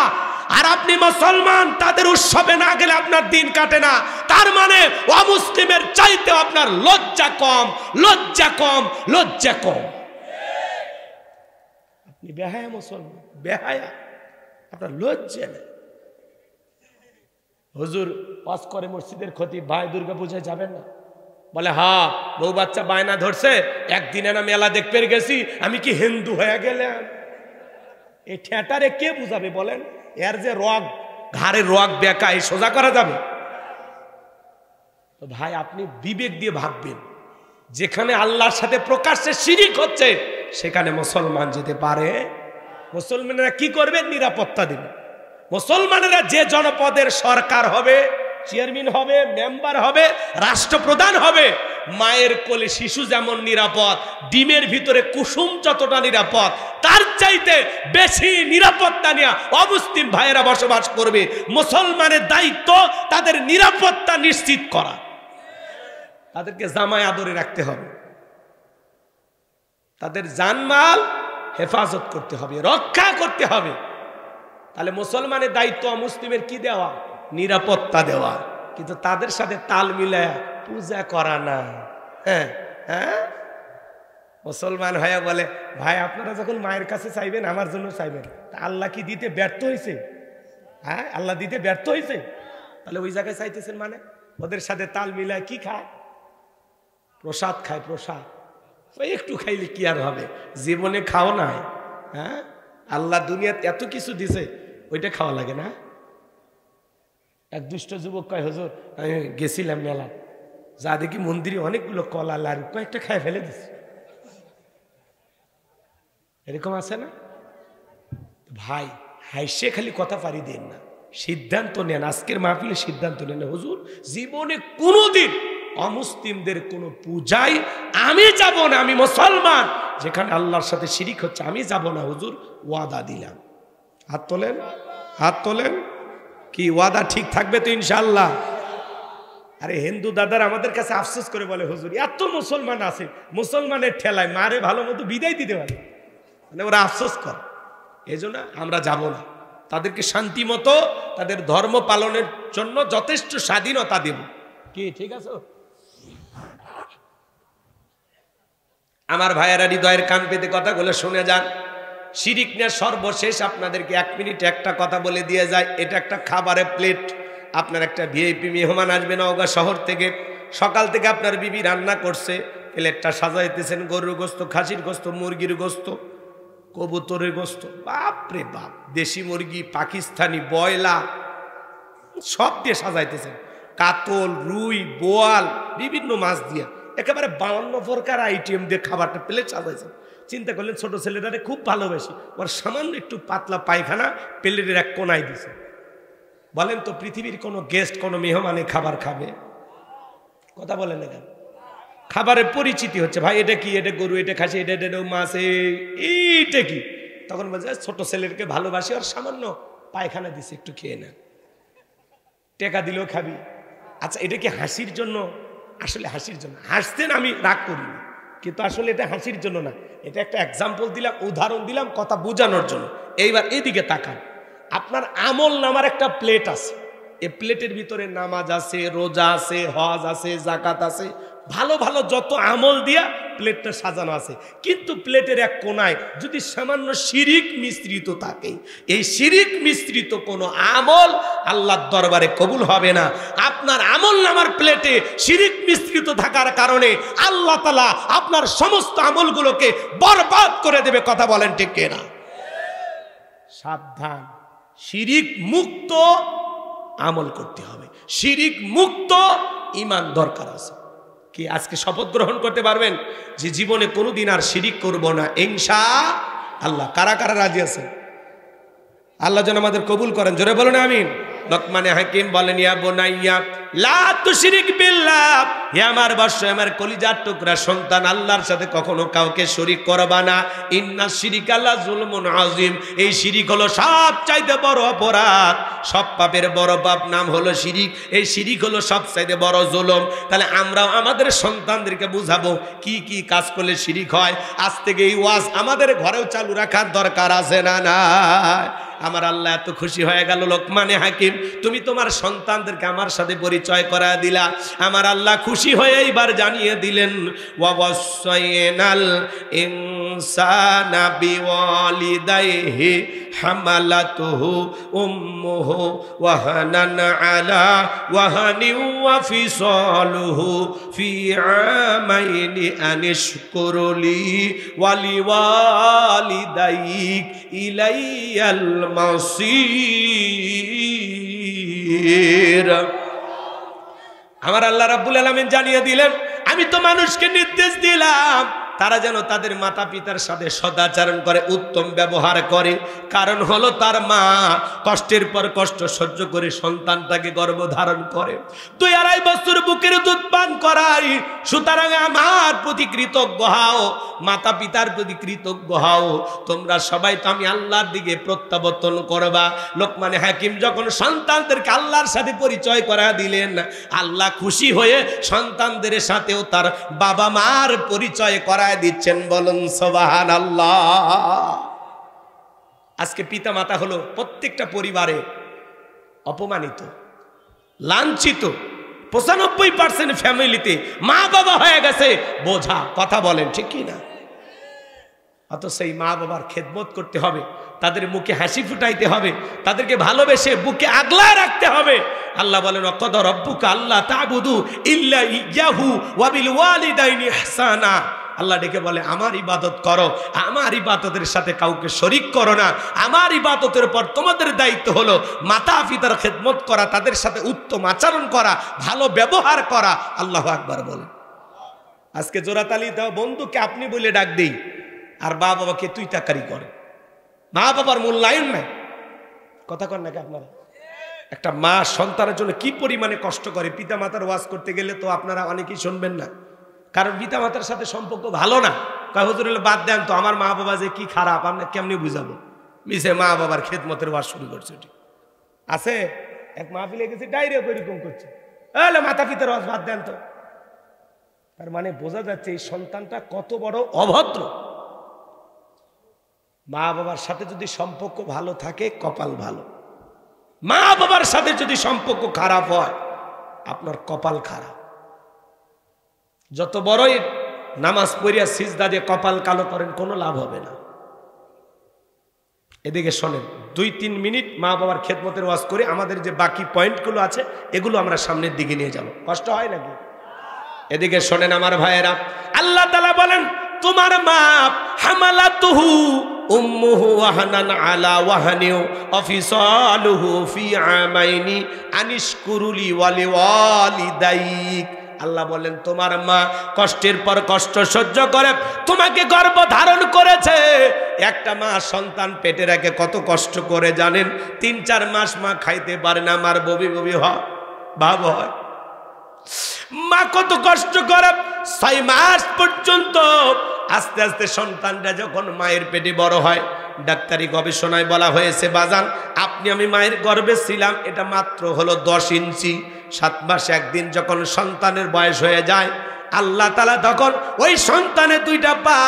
আর আপনি মুসলমান, তাদের উৎসবে না গেলে আপনার দিন কাটে না। তার মানে অমুসলিমের চাইতে আপনার লজ্জা কম, লজ্জা কম, লজ্জা কম। আপনি বেহায়া মুসলমান, বেহায়া। আপনার লজ্জা নেই। হুজুর ওয়াজ করে মসজিদের ক্ষতি, ভাই দুর্গা পূজায় যাবেন না? বলে হ্যাঁ, বউ বাচ্চা বায়না ধরছে, একদিনে না মেলা দেখতে গেছি, আমি কি হিন্দু হয়ে গেলাম? এই ঠেটারে কে বুঝাবে বলেন? এর যে রগ, ঘাড়ের রগ বেঁকা, এই সোজা করা যাবে? তো ভাই আপনি বিবেক দিয়ে ভাববেন, যেখানে আল্লাহর সাথে প্রকাশ্যে শিরিক হচ্ছে সেখানে মুসলমান যেতে পারে? মুসলমানেরা কি করবে? নিরাপত্তা দেবে। মুসলমানেরা যে জনপদের সরকার হবে, চেয়ারম্যান হবে, মেম্বার হবে, রাষ্ট্রপ্রধান হবে, মায়ের কোলে শিশু যেমন নিরাপদ, ডিমের ভিতরে কুসুম যতটা নিরাপদ, তার চাইতে বেশি নিরাপত্তা নিয়ে অমুসলিম ভাইয়েরা বসবাস করবে। মুসলমানের দায়িত্ব তাদের নিরাপত্তা নিশ্চিত করা, তাদেরকে জামায় আদরে রাখতে হবে, তাদের জানমাল হেফাজত করতে হবে, রক্ষা করতে হবে। তাহলে মুসলমানের দায়িত্ব মুসলিমের কি দেওয়া? নিরাপত্তা দেওয়া। কিন্তু তাদের সাথে তাল মিলায়া পূজা করা না। হ্যাঁ হ্যাঁ, মুসলমান হয়ে বলে ভাই আপনারা যখন মায়ের কাছে চাইবেন আমার জন্য চাইবেন, তা আল্লাহ কি দিতে ব্যর্থ হয়েছে? হ্যাঁ, আল্লাহ দিতে ব্যর্থ হয়েছে? তাহলে ওই জায়গায় চাইতেছেন মানে? ওদের সাথে তাল মিলায় কি খায়? প্রসাদ খায়। প্রসাদ একটু খাইলে কি আর হবে? জীবনে খাও না। হ্যাঁ, আল্লাহ দুনিয়াতে এত কিছু দিছে, ওইটা খাওয়া লাগে না? এক দুষ্ট যুবক কয় হুজুর আমি গেছিলাম মেলা, যা দেখি মন্দিরে অনেকগুলো কলা লাড়ু, কয়েকটা খায় ফেলে দিছে। এরকম আছে না? ভাই হাইসে খালি কথা পারি দেন না, সিদ্ধান্ত নেন। আজকের মাহফিলে সিদ্ধান্ত নেন, হুজুর জীবনে কোনোদিন অমুসলিমদের কোনো পূজায় আমি যাব না, আমি মুসলমান, যেখানে আল্লাহর সাথে শিরিক হচ্ছে আমি যাব না হুজুর, ওয়াদা দিলাম। হাত তোলেন, হাত তোলেন। কি ওয়াদা ঠিক থাকবে তো ইনশাআল্লাহ? আরে হিন্দু দাদারা আমাদের কাছে আফসোস করে বলে হুজুর এত মুসলমান আছে, মুসলমানের ঠেলায় মারে ভালো মতো বিদায় দিতে পারে, মানে ওরা আফসোস করে। এই জন্য আমরা যাব না, তাদেরকে শান্তি মতো তাদের ধর্ম পালনের জন্য যথেষ্ট স্বাধীনতা দেব। কি ঠিক আছে? আমার ভাইয়েরা হৃদয়ের কান পেতে কথাগুলো শুনে যান। শিরিক নিয়ে সর্বশেষ আপনাদেরকে 1 মিনিটে একটা কথা বলে দিয়ে যায়। এটা একটা খাবারের প্লেট। আপনার একটা ভিআইপি মেহমান আসবে নওগাঁ শহর থেকে, সকাল থেকে আপনার বিবি রান্না করছে, প্লেটটা সাজাইতেছেন গরুর গোস্ত, খাসির গোস্ত, মুরগির গোস্ত, কবুতরের গোস্ত, বাপরে বাপ, দেশি মুরগি, পাকিস্তানি, বয়লা, সব দিয়ে সাজাইতেছেন, কাতল, রুই, বোয়াল, বিভিন্ন মাছ দিয়ে একেবারে 52 প্রকার আইটেম দিয়ে খাবারটা প্লেট সাজাইছেন। চিন্তা করলেন ছোট ছেলেটারে খুব ভালোবাসি, ওর সামান্য একটু পাতলা পায়খানা প্লেটের এক কোনায় দিছে। বলেন তো পৃথিবীর কোনো গেস্ট, কোনো মেহমানে খাবার খাবে? কথা বলেন না কেন? খাবারের পরিচিতি হচ্ছে ভাই এটা কি, এটা গরু, এটা খাসি, এটা মাছ, এইটা কি? তখন বলছে ছোট ছেলেকে ভালোবাসি, আর সামান্য পায়খানা দিছে, একটু খেয়ে না, টেকা দিলেও খাবি। আচ্ছা এটা কি হাসির জন্য? আসলে হাসির জন্য। হাসতেন, আমি রাগ করিনি, কিন্তু আসলে এটা হাসির জন্য না, এটা একটা এক্সাম্পল দিলাম, উদাহরণ দিলাম কথা বোঝানোর জন্য। এইবার এদিকে তাকান, আপনার আমল নামার একটা প্লেট আছে, এই প্লেটের ভিতরে নামাজ আছে, রোজা আছে, হজ আছে, জাকাত আছে, ভালো ভালো যত আমল দিয়া প্লেটটা সাজানো আছে। কিন্তু প্লেটের এক কোনায় যদি সামান্য শিরিক মিশ্রিত থাকে, এই শিরিক মিশ্রিত কোনো আমল আল্লাহর দরবারে কবুল হবে না। আপনার আমল নামার প্লেটে শিরিক মিশ্রিত থাকার কারণে আল্লাহ তাআলা আপনার সমস্ত আমলগুলোকে বরবাদ করে দেবে। কথা বলেন ঠিক কিনা? সাবধান, শিরিক মুক্ত আমল করতে হবে, শিরিক মুক্ত ঈমান দরকার আছে। কি আজকে শপথ গ্রহণ করতে পারবেন যে জীবনে কোনোদিন আর শিরিক করব না ইনশাআল্লাহ? কারা কারা রাজি আছেন? আল্লাহ যেন আমাদের কবুল করেন, জোরে বলেন আমিন। লোকমানে হাকিম বলেন ইয়া বুনাইয়া লা তুশরিক বিল্লাহ, হে আমার বৎস, আমার কলিজার টুকরা সন্তান, আল্লাহর সাথে কখনো কাউকে শরীক করবা না। ইন্না শিরিকা লা যুলমুন আযীম, এই শিরিক হলো সবচাইতে বড় অপরাধ, সব পাপের বড় পাপ নাম হলো শিরিক। এই শিরিক হলো সবচাইতে বড় জুলুম। তাহলে আমরাও আমাদের সন্তানদেরকে বুঝাবো কি কি কাজ করলে শিরিক হয়। আজ থেকে এই ওয়াজ আমাদের ঘরেও চালু রাখার দরকার আছে না না? আমার আল্লাহ এত খুশি হয়ে গেল, লোকমানে হাকিম তুমি তোমার সন্তানদেরকে আমার সাথে পরিচয় পরিচয় করা দিলা। আমার আল্লাহ খুশি হয়ে এইবার জানিয়ে দিলেন ওয়াসাইনাল ইনসানা বিওয়ালিদাইহি হামালাতুহু উম্মুহু ওয়াহানান আলা ওয়াহানিন ওয়া ফিসালুহু ফি আমাইনি আনিশকুরলি ওয়ালিওয়ালিদাইক ইলাইয়াল মাসির। আমার আল্লাহ রাব্বুল আলামিন জানিয়ে দিলেন আমি তো মানুষকে নির্দেশ দিলাম তারা যেন তাদের মাতা পিতার সাথে সদাচরণ করে, উত্তম ব্যবহার করে। কারণ হলো তার মা কষ্টের পর কষ্ট সহ্য করে সন্তানটাকে গর্ভধারণ করে, 2-2.5 বছর বুকের দুধ পান করাই। সুতরাং আমার প্রতি কৃতজ্ঞ হও, মাতা পিতার প্রতি কৃতজ্ঞ হও। তোমরা সবাই তো আমি আল্লাহর দিকে প্রত্যাবর্তন করবা। লোকমান হাকিম যখন সন্তানদেরকে আল্লাহর সাথে পরিচয় করা দিলেন, আল্লাহ খুশি হয়ে সন্তানদের সাথেও তার বাবা মার পরিচয় করা দিচ্ছেন। বলুন সুবহানাল্লাহ। আজকে পিতা মাতা হলো প্রত্যেকটা পরিবারে অপমানিত, লাঞ্ছিত। 95% ফ্যামিলিতে মা বাবা হয়ে গেছে বোঝা। কথা বলেন ঠিক কি না? অত সেই মা বাবার খেদমত করতে হবে, তাদের মুখে হাসি ফুটাইতে হবে, তাদেরকে ভালোবেসে বুকে আগলায় রাখতে হবে। আল্লাহ বলেন ওয়াকাদা রাব্বুকা আল্লা তা'বুদু ইল্লা ইয়াহু ওয়া বিল ওয়ালিদাইনি ইহসানা। আল্লাহ ডেকে বলে আমার ইবাদত করো, আমার ইবাদতের সাথে কাউকে শরীক করো না। আমার ইবাদতের পর তোমাদের দায়িত্ব হলো মাতা পিতার খেদমত করা, তাদের সাথে উত্তম আচরণ করা, ভালো ব্যবহার করা। আল্লাহু আকবার বলেন। আজকে জোরাতালি দাও বন্ধুকে আপনি বলে ডাক দেই, আর মা বাবাকে তুই তাকারি করে। মা বাবার মূল্যায়ন নাই। কথা কন নাকি আপনারা? একটা মা সন্তানের জন্য কি পরিমাণে কষ্ট করে। পিতা মাতার ওয়াজ করতে গেলে তো আপনারা অনেকেই শুনবেন না, কারণ পিতা মাতার সাথে সম্পর্ক ভালো না। কয় হুজুর বাদ দেন তো, আমার মা বাবা যে কি খারাপ আমরা কেমনি বুঝাবো। মিশে মা বাবার খেদমতের ওয়াজ শুরু করছে। আছে এক মাহফিলে গেছে ডাইরেক্ট এরকম করছে, মাতা পিতার ওয়াজ বাদ দেন তো। তার মানে বোঝা যাচ্ছে এই সন্তানটা কত বড় অভদ্র। মা বাবার সাথে যদি সম্পর্ক ভালো থাকে কপাল ভালো, মা বাবার সাথে যদি সম্পর্ক খারাপ হয় আপনার কপাল খারাপ। যত বড়ই নামাজ পড়িয়া সিজদা দিয়ে কপাল কালো করেন কোনো লাভ হবে না। এদিকে শোনেন, 2-3 মিনিট মা বাবার খেদমতের ওয়াজ করে আমাদের যে বাকি পয়েন্টগুলো আছে এগুলো আমরা সামনের দিকে নিয়ে যাব। কষ্ট হয় নাকি? এদিকে শোনেন আমার ভাইয়েরা, আল্লাহ তাআলা বলেন তোমার মা হামালাতুহু উম্মুহু ওয়াহানান আলা ওয়াহানিও অফিসালুহু ফি আমাইনি আনিশকুরুলি ওয়ালিওয়ালিদাইক। আল্লাহ বলেন তোমার মা কষ্টের পর কষ্ট সহ্য করে তোমাকে গর্ভ ধারণ করেছে। একটা মা সন্তান পেটে রেখে কত কষ্ট করে জানেন? 3-4 মাস মা খাইতে পারে না, মার বমি বমি হয়, ভাব হয়। মা কত কষ্ট করে 6 মাস পর্যন্ত। আস্তে আস্তে সন্তানটা যখন মায়ের পেটে বড় হয়, ডাক্তারি গবেষণায় বলা হয়েছে বাজান আপনি আমি মায়ের গর্ভে ছিলাম এটা মাত্র হলো 10 ইঞ্চি। 7 মাস 1 দিন যখন সন্তানের বয়স হয়ে যায়, আল্লাহ তাআলা তখন ওই সন্তানে 2টা পা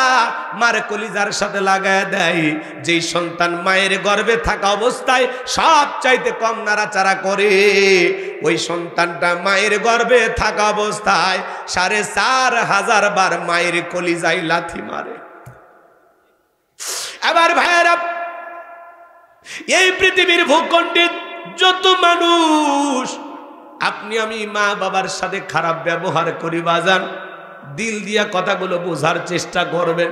মার কলিজার সাথে লাগায় দেয়। যেই সন্তান মায়ের গর্ভে থাকা অবস্থায় সব চাইতে কম নাড়াচাড়া করে, ওই সন্তানটা মায়ের গর্ভে থাকা অবস্থায় 4500 বার মায়ের কলিজায় লাথি মারে। আবার ভাইয়েরা, এই পৃথিবীর ভূখণ্ডে যত মানুষ আপনি আমি মা বাবার সাথে খারাপ ব্যবহার করি বাজান, দিল দিয়া কথাগুলো বোঝার চেষ্টা করবেন।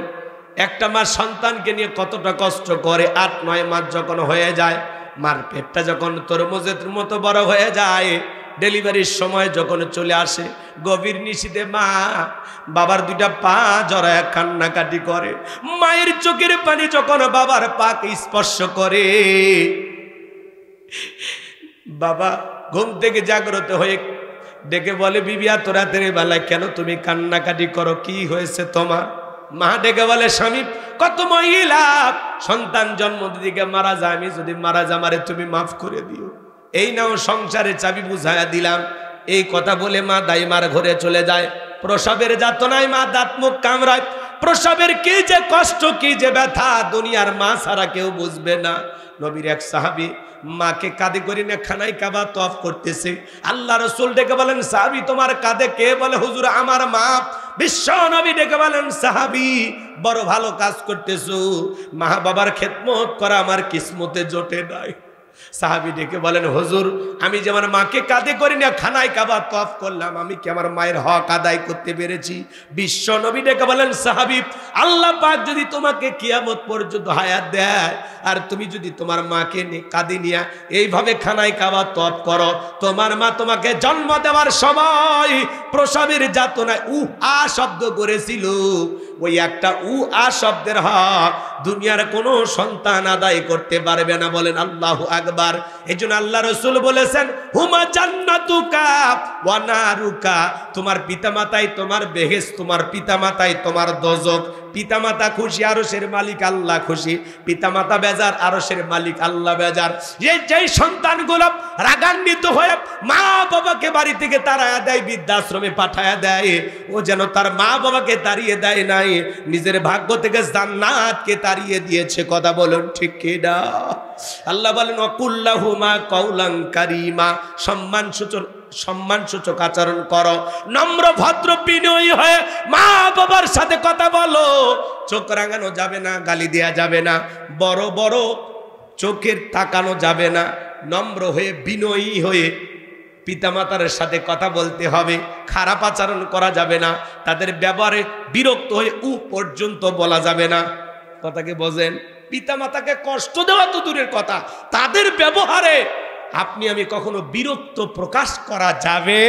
একটা মা সন্তানকে নিয়ে কতটা কষ্ট করে। 8-9 মাস যখন হয়ে যায়, মার পেটটা যখন তরমুজের মতো বড় হয়ে যায়, ডেলিভারির সময় যখন চলে আসে, গভীর নিশীথে মা বাবার 2টা পা জড়ায় কান্নাকাটি করে। মায়ের চোখের পানি যখন বাবার পাকে স্পর্শ করে, বাবা ঘুম থেকে জাগ্রত হয়ে ডেকে বলে বিবিয়া তোরা তেরে বেলায় কেন তুমি কান্নাকাটি করো, কি হয়েছে তোমার? মা ডেকে বলে স্বামী কত মহিলা সন্তান জন্ম দিকে মারা যায়, আমি যদি মারা যা আমারে তুমি মাফ করে দিও, এই নাও সংসারের চাবি বুঝাইয়া দিলাম। এই কথা বলে মা দাইমার ঘরে চলে যায়। প্রসবের যাতনায় মা দাঁত মুখ কামড়ায়। প্রসবের কি যে কষ্ট, কি যে ব্যথা দুনিয়ার মা ছাড়া কেউ বুঝবে না। নবীর এক সাহাবী মাকে কাঁধে করে নিয়ে খানায় কাবা তওয়াফ করতেছে। আল্লাহ রাসূল ডেকে বলেন, সাহাবী তোমার কাঁধে কে? বলে, হুজুর আমার মা। বিশ্ব নবী ডেকে বলেন, সাহাবী বড় ভালো কাজ করতেছো, মা বাবার খেদমত করা আমার কিসমতে জোটে নাই। সাহাবী ডেকে বলেন, হুজুর আমি যে আমার মাকে কাঁধে করে নিয়ে খানায় কাবা তওয়াফ করলাম, আমি কি আমার মায়ের হক আদায় করতে পেরেছি? বিশ্ব নবী ডেকে বলেন, সাহাবী আল্লাহ পাক যদি তোমাকে কিয়ামত পর্যন্ত হায়াত দেয় আর তুমি যদি তোমার মাকে কাঁধে নিয়ে এইভাবে খানায় কাবা তওয়াফ করো, তোমার মা তোমাকে জন্ম দেওয়ার সময় প্রসবের যাতনায় আ শব্দ করেছিল, ওই একটা আ শব্দের হক দুনিয়ার কোনো সন্তান আদায় করতে পারবে না। বলেন আল্লাহু আকবার। এজন্য আল্লাহ রাসূল বলেছেন, হুমা জান্নাতুকা ওয়া নারুকা, তোমার পিতামাতাই তোমার বেহেশত, তোমার পিতামাতাই তোমার দোজখ। পিতামাতা খুশি, আরশের মালিক আল্লাহ খুশি। পিতামাতা বেজার, আরশের মালিক আল্লাহ বেজার। যেই সন্তানগুলো রাগান্বিত হয়ে মা বাবাকে বাড়ি থেকে তাড়ায়া দেয়, বৃদ্ধাশ্রমে পাঠায়া দেয়, ও যেন তার মা বাবাকে তাড়িয়ে দেয় নাই, নিজের ভাগ্য থেকে জান্নাতকে তাড়িয়ে দিয়েছে। কথা বলুন ঠিক কিনা? আল্লাহ বলেন, ওয়াকুল্লাহুমা কাউলান কারীমা, সম্মানসূচক আচরণ করো, নম্র ভদ্র বিনয়ী হয়ে মা বাবার সাথে কথা বলো। চোখ রাঙানো যাবে না, গালি দেয়া যাবে না, বড় বড় চোখের তাকানো যাবে না, নম্র হয়ে বিনয়ী হয়ে পিতামাতার সাথে কথা বলতে হবে। খারাপ আচরণ করা যাবে না, তাদের ব্যবহারে বিরক্ত হয়ে পর্যন্ত বলা যাবে না। কথাকে বোঝেন? পিতামাতাকে কষ্ট দেওয়া তো দূরের কথা, তাদের ব্যবহারে আপনি আমি কখনো বিরক্ত প্রকাশ করা যাবে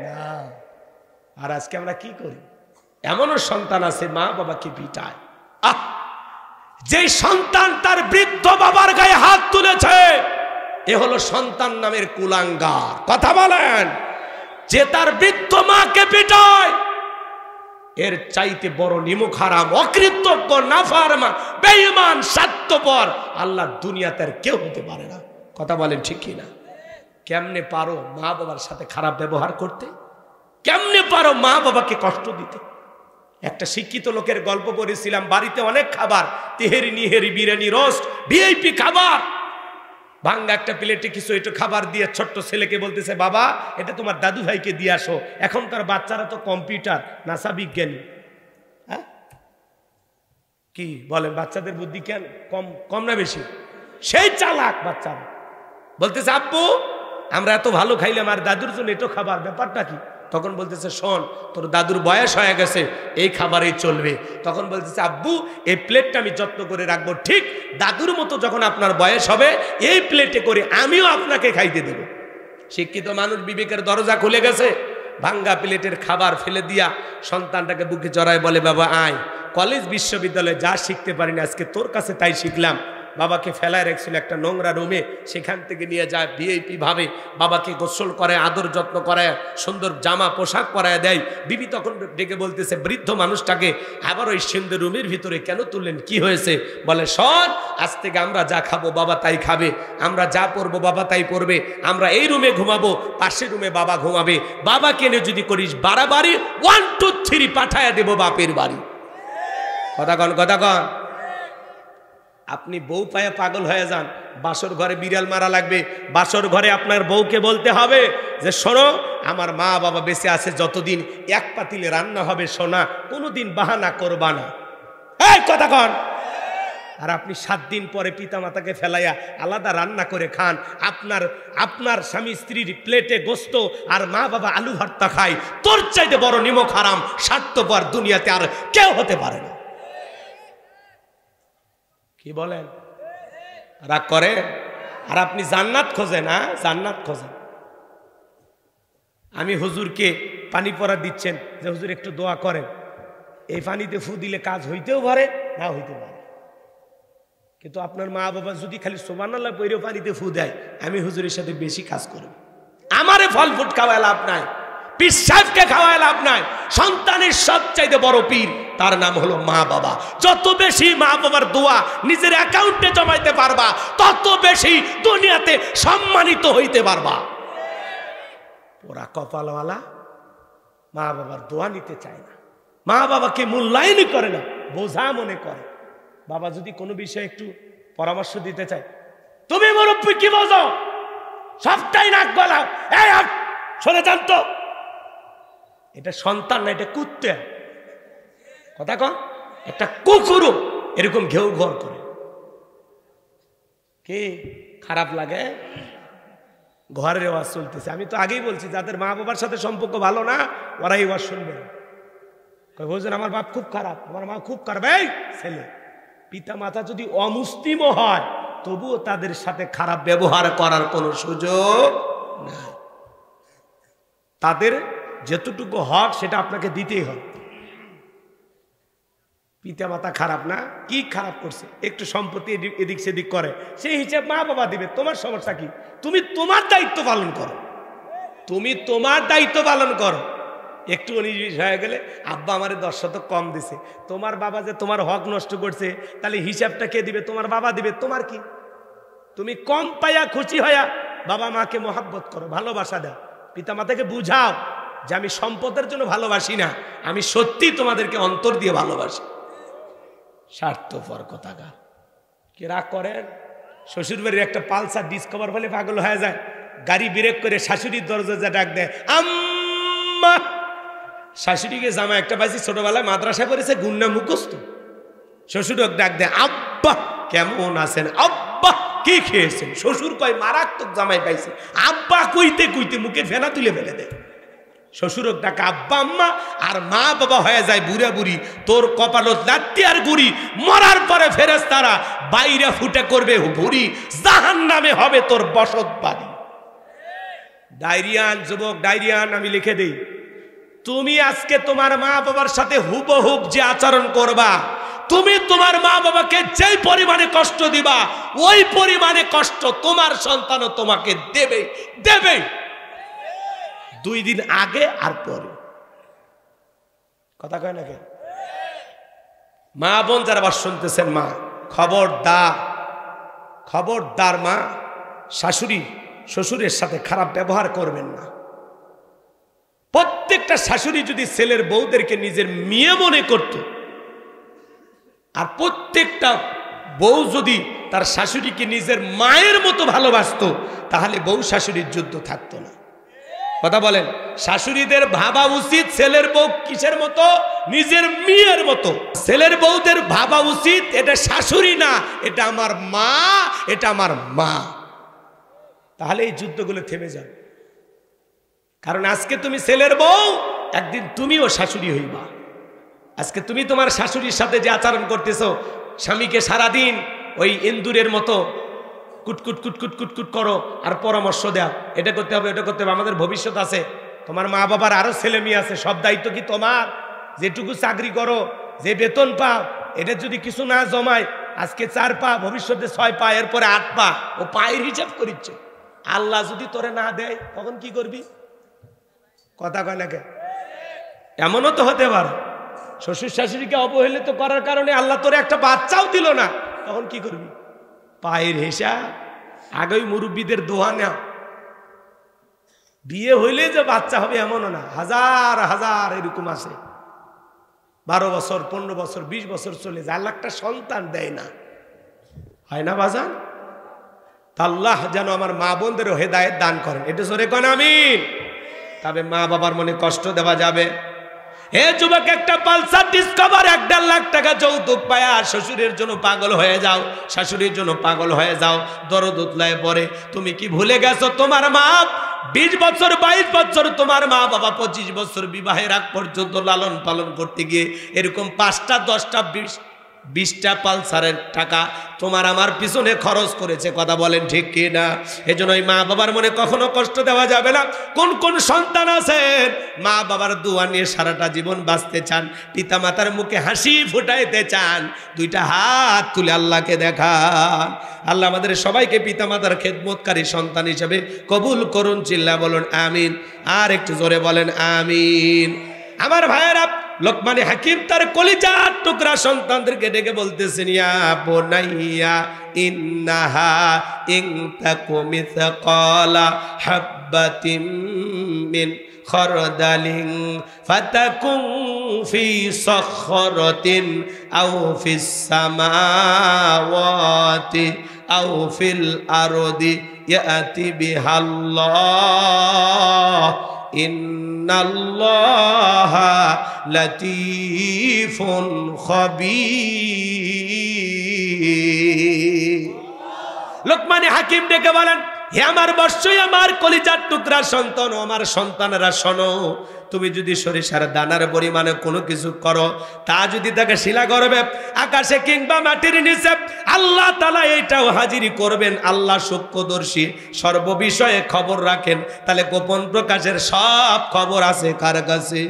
না। আর আজকে আমরা কি করি? এমনও সন্তান আছে মা বাবাকে পিটায়। যে সন্তান তার বৃদ্ধ বাবার গায়ে হাত তুলেছে, এ হলো সন্তান নামের কুলাঙ্গার। কথা বলেন? যে তার বৃদ্ধ মাকে পিটায়, এর চাইতে বড় নিমুখ হারাম, অকৃতজ্ঞ, নাফরমান, বেঈমান, স্বার্থপর আল্লাহ দুনিয়াতে আর কেউ হতে পারে না। কথা বলেন ঠিক কিনা? কেমনে পারো মা বাবার সাথে খারাপ ব্যবহার করতে? কেমনে পারো মা বাবাকে কষ্ট দিতে? একটা শিক্ষিত লোকের গল্প পড়েছিলাম, বাড়িতে অনেক খাবার, তেহেরি নিহেরি বিরিয়ানি রোস্ট ভিআইপি খাবার, ভাঙ্গা একটা প্লেটে কিছু একটু খাবার দিয়ে ছোট্ট ছেলেকে বলতেছে, বাবা এটা তোমার দাদু ভাইকে দিয়ে আসো। এখনকার বাচ্চারা তো কম্পিউটার, নাসা বিজ্ঞানী। হ্যাঁ কি বলেন? বাচ্চাদের বুদ্ধি কেন কম না বেশি? সেই চালাক বাচ্চারা বলতেছে, আব্বু আমরা এত ভালো খাইলাম আর দাদুর জন্য এটো খাবার, ব্যাপারটা কি? তখন বলতেছে, শোন তোর দাদুর বয়স হয়ে গেছে, এই খাবারই চলবে। তখন বলতেছে, আব্বু এই প্লেটটা আমি যত্ন করে রাখবো, ঠিক দাদুর মতো যখন আপনার বয়স হবে এই প্লেটে করে আমিও আপনাকে খাইতে দেব। শিক্ষিত মানুষ বিবেকের দরজা খুলে গেছে, ভাঙ্গা প্লেটের খাবার ফেলে দিয়া সন্তানটাকে বুকে জড়ায় বলে, বাবা আয়, কলেজ বিশ্ববিদ্যালয়ে যা শিখতে পারিনি আজকে তোর কাছে তাই শিখলাম। বাবাকে ফেলায় রাখছিল একটা নোংরা রুমে, সেখান থেকে নিয়ে যায় ভিআইপি ভাবে বাবাকে গোসল করায়, আদর যত্ন করায়, সুন্দর জামা পোশাক পরায় দেয়। বিবি তখন ডেকে বলতেছে, বৃদ্ধ মানুষটাকে আবার ওই সুন্দর রুমের ভিতরে কেন তুললেন, কি হয়েছে? বলে, শোন আজ থেকে আমরা যা খাবো বাবা তাই খাবে, আমরা যা পরবো বাবা তাই পরবে, আমরা এই রুমে ঘুমাবো, পাশের রুমে বাবা ঘুমাবে, বাবা কেনে যদি করিস বাড়াবাড়ি 1 2 3 পাঠায় দেবো বাপের বাড়ি। কথা কন, কথা কন। আপনি বউ পায়ে পাগল হয়ে যান, বাসর ঘরে বিড়াল মারা লাগবে, বাসর ঘরে আপনার বউকে বলতে হবে যে শোনো আমার মা বাবা বেঁচে আছে যতদিন এক পাতিলে রান্না হবে সোনা, কোনোদিন বাহানা করবা না। এই কথা কন। আর আপনি 7 দিন পরে পিতামাতাকে ফেলাইয়া আলাদা রান্না করে খান, আপনার স্বামী স্ত্রীর প্লেটে গোস্ত আর মা বাবা আলু ভর্তা খায়, তোর চাইতে বড় নিমক হারাম স্বার্থপর দুনিয়াতে আর কেউ হতে পারে না। কি বলেন? রাগ করে? আর আপনি জান্নাত খোঁজেন? না জান্নাত খোঁজেন। আমি হুজুরকে পানি পড়া দিচ্ছেন যে হুজুর একটু দোয়া করেন, এই পানিতে ফু দিলে কাজ হইতেও পারে না হইতে পারে, কিন্তু আপনার মা বাবা যদি খালি সুবহানাল্লাহ পড়েও পানিতে ফু দেয়, আমি হুজুরের সাথে বেশি কাজ করব। আমারে ফল ফুট খাওয়ায় লাভ নাই, পীর সাহেবকে খাওয়ায় লাভ নাই। সন্তানের সবচাইতে বড় পীর তার নাম হলো মা বাবা। যত বেশি মা বাবার দোয়া নিজের অ্যাকাউন্টে জমাইতে পারবা, তত বেশি দুনিয়াতে সম্মানিত হইতে পারবা। ওরা কপালওয়ালা মা বাবার দোয়া নিতে চায় না, মা বাবাকে মূল্যায়নই করে না, বোঝা মনে করে। বাবা যদি কোনো বিষয়ে একটু পরামর্শ দিতে চায়, তুমি মুরব্বী কি বোঝো? সবটাই নাক গলাও। এই শোনে জানতো এটা সন্তান না, এটা কুত্তে। কথা কন, একটা কুকুরও এরকম ঘেউ ঘর করে। কি খারাপ লাগে? ঘরের আওয়াজ চলতেছে। আমি তো আগেই বলছি যাদের মা বাবার সাথে সম্পর্ক ভালো না ওরাই আওয়াজ শুনবে। বলছেন আমার বাপ খুব খারাপ, আমার মা খুব খারাপ। এই ছেলে, পিতা মাতা যদি অমুসলিমও হয় তবুও তাদের সাথে খারাপ ব্যবহার করার কোনো সুযোগ নাই। তাদের যেতটুকু হক সেটা আপনাকে দিতেই হবে। পিতা মাতা খারাপ না, কি খারাপ করছে? একটু সম্পত্তি এদিক সেদিক করে, সেই হিসেব মা বাবা দিবে। তোমার সমস্যা কি? তুমি তোমার দায়িত্ব পালন করো, তুমি তোমার দায়িত্ব পালন করো। একটু 19-20 হয়ে গেলে আব্বা আমার 10 শতক কম দিছে, তোমার বাবা যে তোমার হক নষ্ট করছে তাহলে হিসাবটা কে দিবে? তোমার বাবা দিবে। তোমার কি? তুমি কম পাইয়া খুশি হইয়া বাবা মাকে মহাব্বত করো, ভালোবাসা দাও। পিতা মাতাকে বুঝাও যে আমি সম্পদের জন্য ভালোবাসি না, আমি সত্যি তোমাদেরকে অন্তর দিয়ে ভালোবাসি। স্বার্থপর কথাকার কি রাগ করেন? শ্বশুর বাড়ির একটা পালসার ডিসকভার বলে পাগল হয়ে যায়, গাড়ি ব্রেক করে শাশুড়ির দরজা ডাক দেয়, আম্মা। শাশুড়িকে জামা একটা পাইছি, ছোটবেলায় মাদ্রাসা করেছে, গুন্না মুখস্থ। শ্বশুর ডাক দেয়, আব্বা কেমন আছেন? আব্বা কি খেয়েছেন? শ্বশুর কয় মারাত্মক জামাই পাইছে। আব্বা কইতে কইতে মুখে ফেনা তুলে ফেলে দেয়। শ্বশুর ডাকে আব্বা আম্মা, আর মা বাবা হয়ে যায় বুড়া বুড়ি। তোর কপালত লাত্তি আর গুড়ি, মরার পরে ফেরেশতারা বাইরে ফুটে করবে বুড়ি, জাহান্নামে হবে তোর বসত বাড়ি। ডায়রিয়ান যুবক, ডায়রিয়ান আমি লিখে দেই, তুমি আজকে তোমার মা বাবার সাথে হুবহুব যে আচরণ করবা, তুমি তোমার মা বাবাকে যেই পরিমাণে কষ্ট দিবা ওই পরিমাণে কষ্ট তোমার সন্তানও তোমাকে দেবে দেবে, 2 দিন আগে আর পরে। কথা কয় না কে? মা বোন যারা আবার শুনতেছেন, মা খবরদার, খবরদার মা, শাশুড়ি শ্বশুরের সাথে খারাপ ব্যবহার করবেন না। প্রত্যেকটা শাশুড়ি যদি ছেলের বউদেরকে নিজের মেয়ে মনে করত, আর প্রত্যেকটা বউ যদি তার শাশুড়িকে নিজের মায়ের মতো ভালোবাসতো, তাহলে বউ শাশুড়ির যুদ্ধ থাকতো না। কথা বলেন? শাশুড়িদের ভাবা উচিত ছেলের বউ কিসের মতো? নিজের মেয়ের মতো। ছেলের বউদের ভাবা উচিত এটা শাশুড়ি না, এটা আমার মা, এটা আমার মা। তাহলে এই যুদ্ধগুলো থেমে যাবে। কারণ আজকে তুমি ছেলের বউ, একদিন তুমিও শাশুড়ি হইবা। আজকে তুমি তোমার শাশুড়ির সাথে যে আচরণ করতেছো, স্বামীকে সারাদিন ওই ইন্দুরের মতো কুটকুট কুটকুট কুটকুট করো আর পরামর্শ দাও, এটা করতে হবে, এটা করতে হবে, আমাদের ভবিষ্যৎ আছে। তোমার মা বাবার আরো ছেলে মেয়ে আছে, সব দায়িত্ব কি তোমার? যেটুকু চাকরি করো, যে বেতন পাও, এটা যদি কিছু না জমায়, আজকে 4 পা, ভবিষ্যতে 6 পা, এরপরে 8 পা, ও পায়ের হিসাব করিচ্ছে। আল্লাহ যদি তোরে না দেয় তখন কি করবি? কথা কয় না কে? এমনও তো হতে পারে শ্বশুর শাশুড়িকে অবহেলিত করার কারণে আল্লাহ তোরে একটা বাচ্চাও দিল না, তখন কি করবি? পায়ের হিসাব। আগেই মুরব্বীদের দোয়া নেও। বিয়ে হইলে যে বাচ্চা হবে এমনও না, হাজার হাজার এরকম আছে। 12 বছর 15 বছর 20 বছর চলে যায়, আল্লাহ একটা সন্তান দেয় না। হয় না বাজান? আল্লাহ যেন আমার মা বোনদেরও হেদায়েত দান করেন। এটা জোরে কোন আমিন। তবে মা বাবার মনে কষ্ট দেওয়া যাবে? হে যুবক, একটা পালসার ডিসকভার 1.5 লাখ টাকা যৌতুক পায়া শ্বশুরের জন্য পাগল হয়ে যাও, শাশুড়ির জন্য পাগল হয়ে যাও, দরদ উতলায় পড়ে। তুমি কি ভুলে গেছো তোমার মা 20 বছর 22 বছর, তোমার মা বাবা 25 বছর বিবাহের আগ পর্যন্ত লালন পালন করতে গিয়ে এরকম 5টা 10টা 20টা পালসারের টাকা তোমার আমার পিছনে খরচ করেছে। কথা বলেন ঠিক কি না? এজন্য ওই মা বাবার মনে কখনো কষ্ট দেওয়া যাবে না। কোন কোন সন্তান আছেন মা বাবার দোয়া নিয়ে সারাটা জীবন বাঁচতে চান, পিতা মাতার মুখে হাসি ফুটাইতে চান, 2টা হাত তুলে আল্লাহকে দেখান। আল্লাহ আমাদের সবাইকে পিতা মাতার খেদমতকারী সন্তান হিসেবে কবুল করুন। চিল্লা বলুন আমিন। আর একটু জোরে বলেন আমিন। আমার ভাইয়েরা, লোকমানে হাকিম তার কলিজার টুকরা সন্তানদেরকে ডেকে বলতেছেন, ইয়া বুনাইয়া ইন্নাহা ইন তাকু মিসকালা হাববাতিন মিন খরদালিন ফাতাকুন ফি সখরাতিন আও ফিস সামাওয়াতি আও ফিল আরদি ইয়াতি বিহাল্লাহ ইন্নাল্লাহা লাতীফুন খাবীর। লোকমানে হাকিম ডেকে বলেন, হে আমার বর্ষই আমার কলিজার টুকরা সন্তান ও আমার সন্তানেরা শোনো, তুমি যদি সরিষার দানার পরিমাণে কোনো কিছু করো, তা যদি তাকে শিলা করবে আকাশে কিংবা মাটির নিচে, আল্লাহ তাআলা এইটাও হাজিরি করবেন। আল্লাহ সূক্ষ্মদর্শী, সর্ববিষয়ে খবর রাখেন। তাহলে গোপন প্রকাশের সব খবর আছে কার কাছে?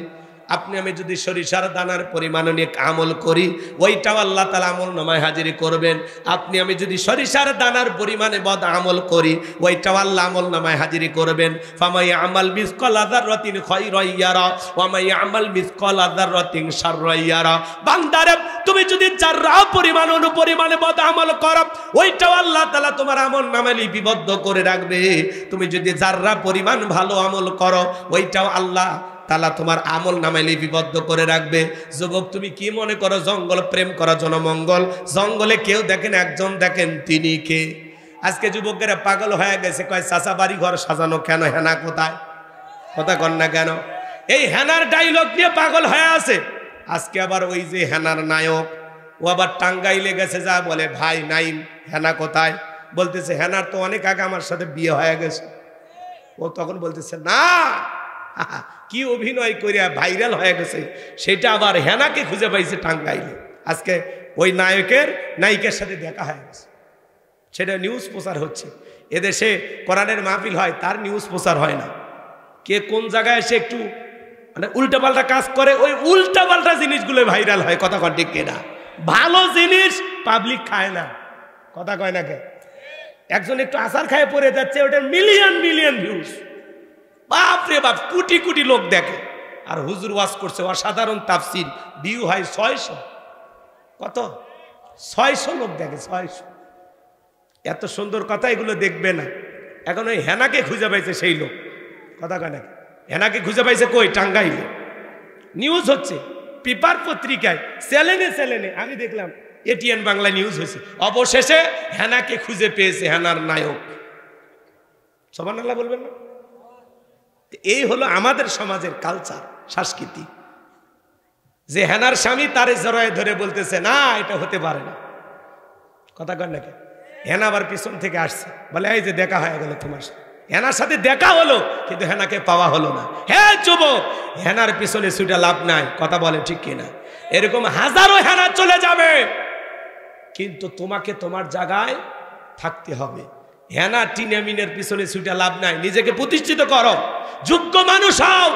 আপনি আমি যদি সরিষার দানার পরিমাণ নিয়ে আমল করি, ওইটাও আল্লাহ তাআলা আমল নামায় হাজিরি করবেন। আপনি আমি যদি সরিষার দানার পরিমাণে বদ আমল করি, ওইটাও আল্লাহ আমল নামায় হাজিরি করবেন। ফামাই আমাল মিসকালা যাররাতিন খায়রান ইয়ারা ওয়া মাই আমাল মিসকালা যাররাতিন শাররান ইয়ারা। বান্দারে, তুমি যদি যাররা পরিমাণ অনুপরিমাণে বদ আমল করো, ওইটাও আল্লাহ তাআলা তোমার আমল নামায় লিপিবদ্ধ করে রাখবে। তুমি যদি যাররা পরিমাণ ভালো আমল করো, ওইটাও আল্লাহ তাআলা তোমার আমল নামায় লিপিবদ্ধ করে রাখবে। যুবক, তুমি কি মনে করো জঙ্গল প্রেম করা জনমঙ্গল? জঙ্গলে কেউ দেখেন, একজন দেখেন, তিনি কে? আজকে যুবকেরা পাগল হয়ে গেছে, কয় চাচা বাড়ি ঘর সাজানো কেন, হেনা কোথায়? কথা কন না কেন? এই হেনার ডায়লগ নিয়ে পাগল হয়ে আছে। আজকে আবার ওই যে হেনার নায়ক, ও আবার টাঙ্গাইলে গেছে, যা বলে, ভাই নাইম হেনা কোথায়? বলতেছে হেনার তো অনেক আগে আমার সাথে বিয়ে হয়ে গেছে। ও তখন বলতেছে না, কি অভিনয় করিয়া ভাইরাল হয়ে গেছে, সেটা আবার হেনাকে খুঁজে পাইছে টাঙ্গাইলে। আজকে ওই নায়িকের সাথে দেখা হয়ে গেছে, সেটা নিউজ প্রচার হচ্ছে। এদেশে কোরআনের মাহফিল হয়, তার নিউজ প্রচার হয় না। কে কোন জায়গায় এসে একটু মানে উল্টাপাল্টা কাজ করে, ওই উল্টাপাল্টা জিনিসগুলো ভাইরাল হয়। কথা কয় ঠিক কিনা? ভালো জিনিস পাবলিক খায় না। কথা কয় না কে? একজন একটু আচার খায় পড়ে যাচ্ছে, ওটার মিলিয়ন মিলিয়ন ভিউজ, বাপ রে বাপ, কোটি কোটি লোক দেখে। আর হুজুর ওয়াজ করছে, অসাধারণ তাফসীর, ভিউ হয় 600। কত? 600 লোক দেখে, 600। এত সুন্দর কথা, এগুলো দেখবে না। এখন ওই হেনাকে খুঁজে পাইছে সেই লোক। কথা কয় না? হেনাকে খুঁজে পাইছে কই? টাঙ্গাইলে। নিউজ হচ্ছে পেপার পত্রিকায়, চ্যানেলে আমি দেখলাম, এটিএন বাংলা নিউজ হয়েছে। অবশেষে হেনাকে খুঁজে পেয়েছে, হেনার নায়ক। সুবহানাল্লাহ বলবেন না? এই হলো আমাদের সমাজের কালচার, সংস্কৃতি। যে হেনার স্বামী তারে জড়ায় ধরে বলতেছে, না এটা হতে পারে না। কথা কন নাকি? হেনা আবার পিছন থেকে আসছে, বলে, এই যে দেখা হয়ে গেল তোমার সাথে। হেনার সাথে দেখা হলো, কিন্তু হেনাকে পাওয়া হলো না। হে যুবক, হেনার পিছনে ছুটে লাভ নাই। কথা বলে ঠিক কিনা? এরকম হাজারো হেনা চলে যাবে, কিন্তু তোমাকে তোমার জায়গায় থাকতে হবে। হেনা টিনামিনের পিছনে ছুটে লাভ নাই। নিজেকে প্রতিষ্ঠিত করো, যোগ্য মানুষ হও,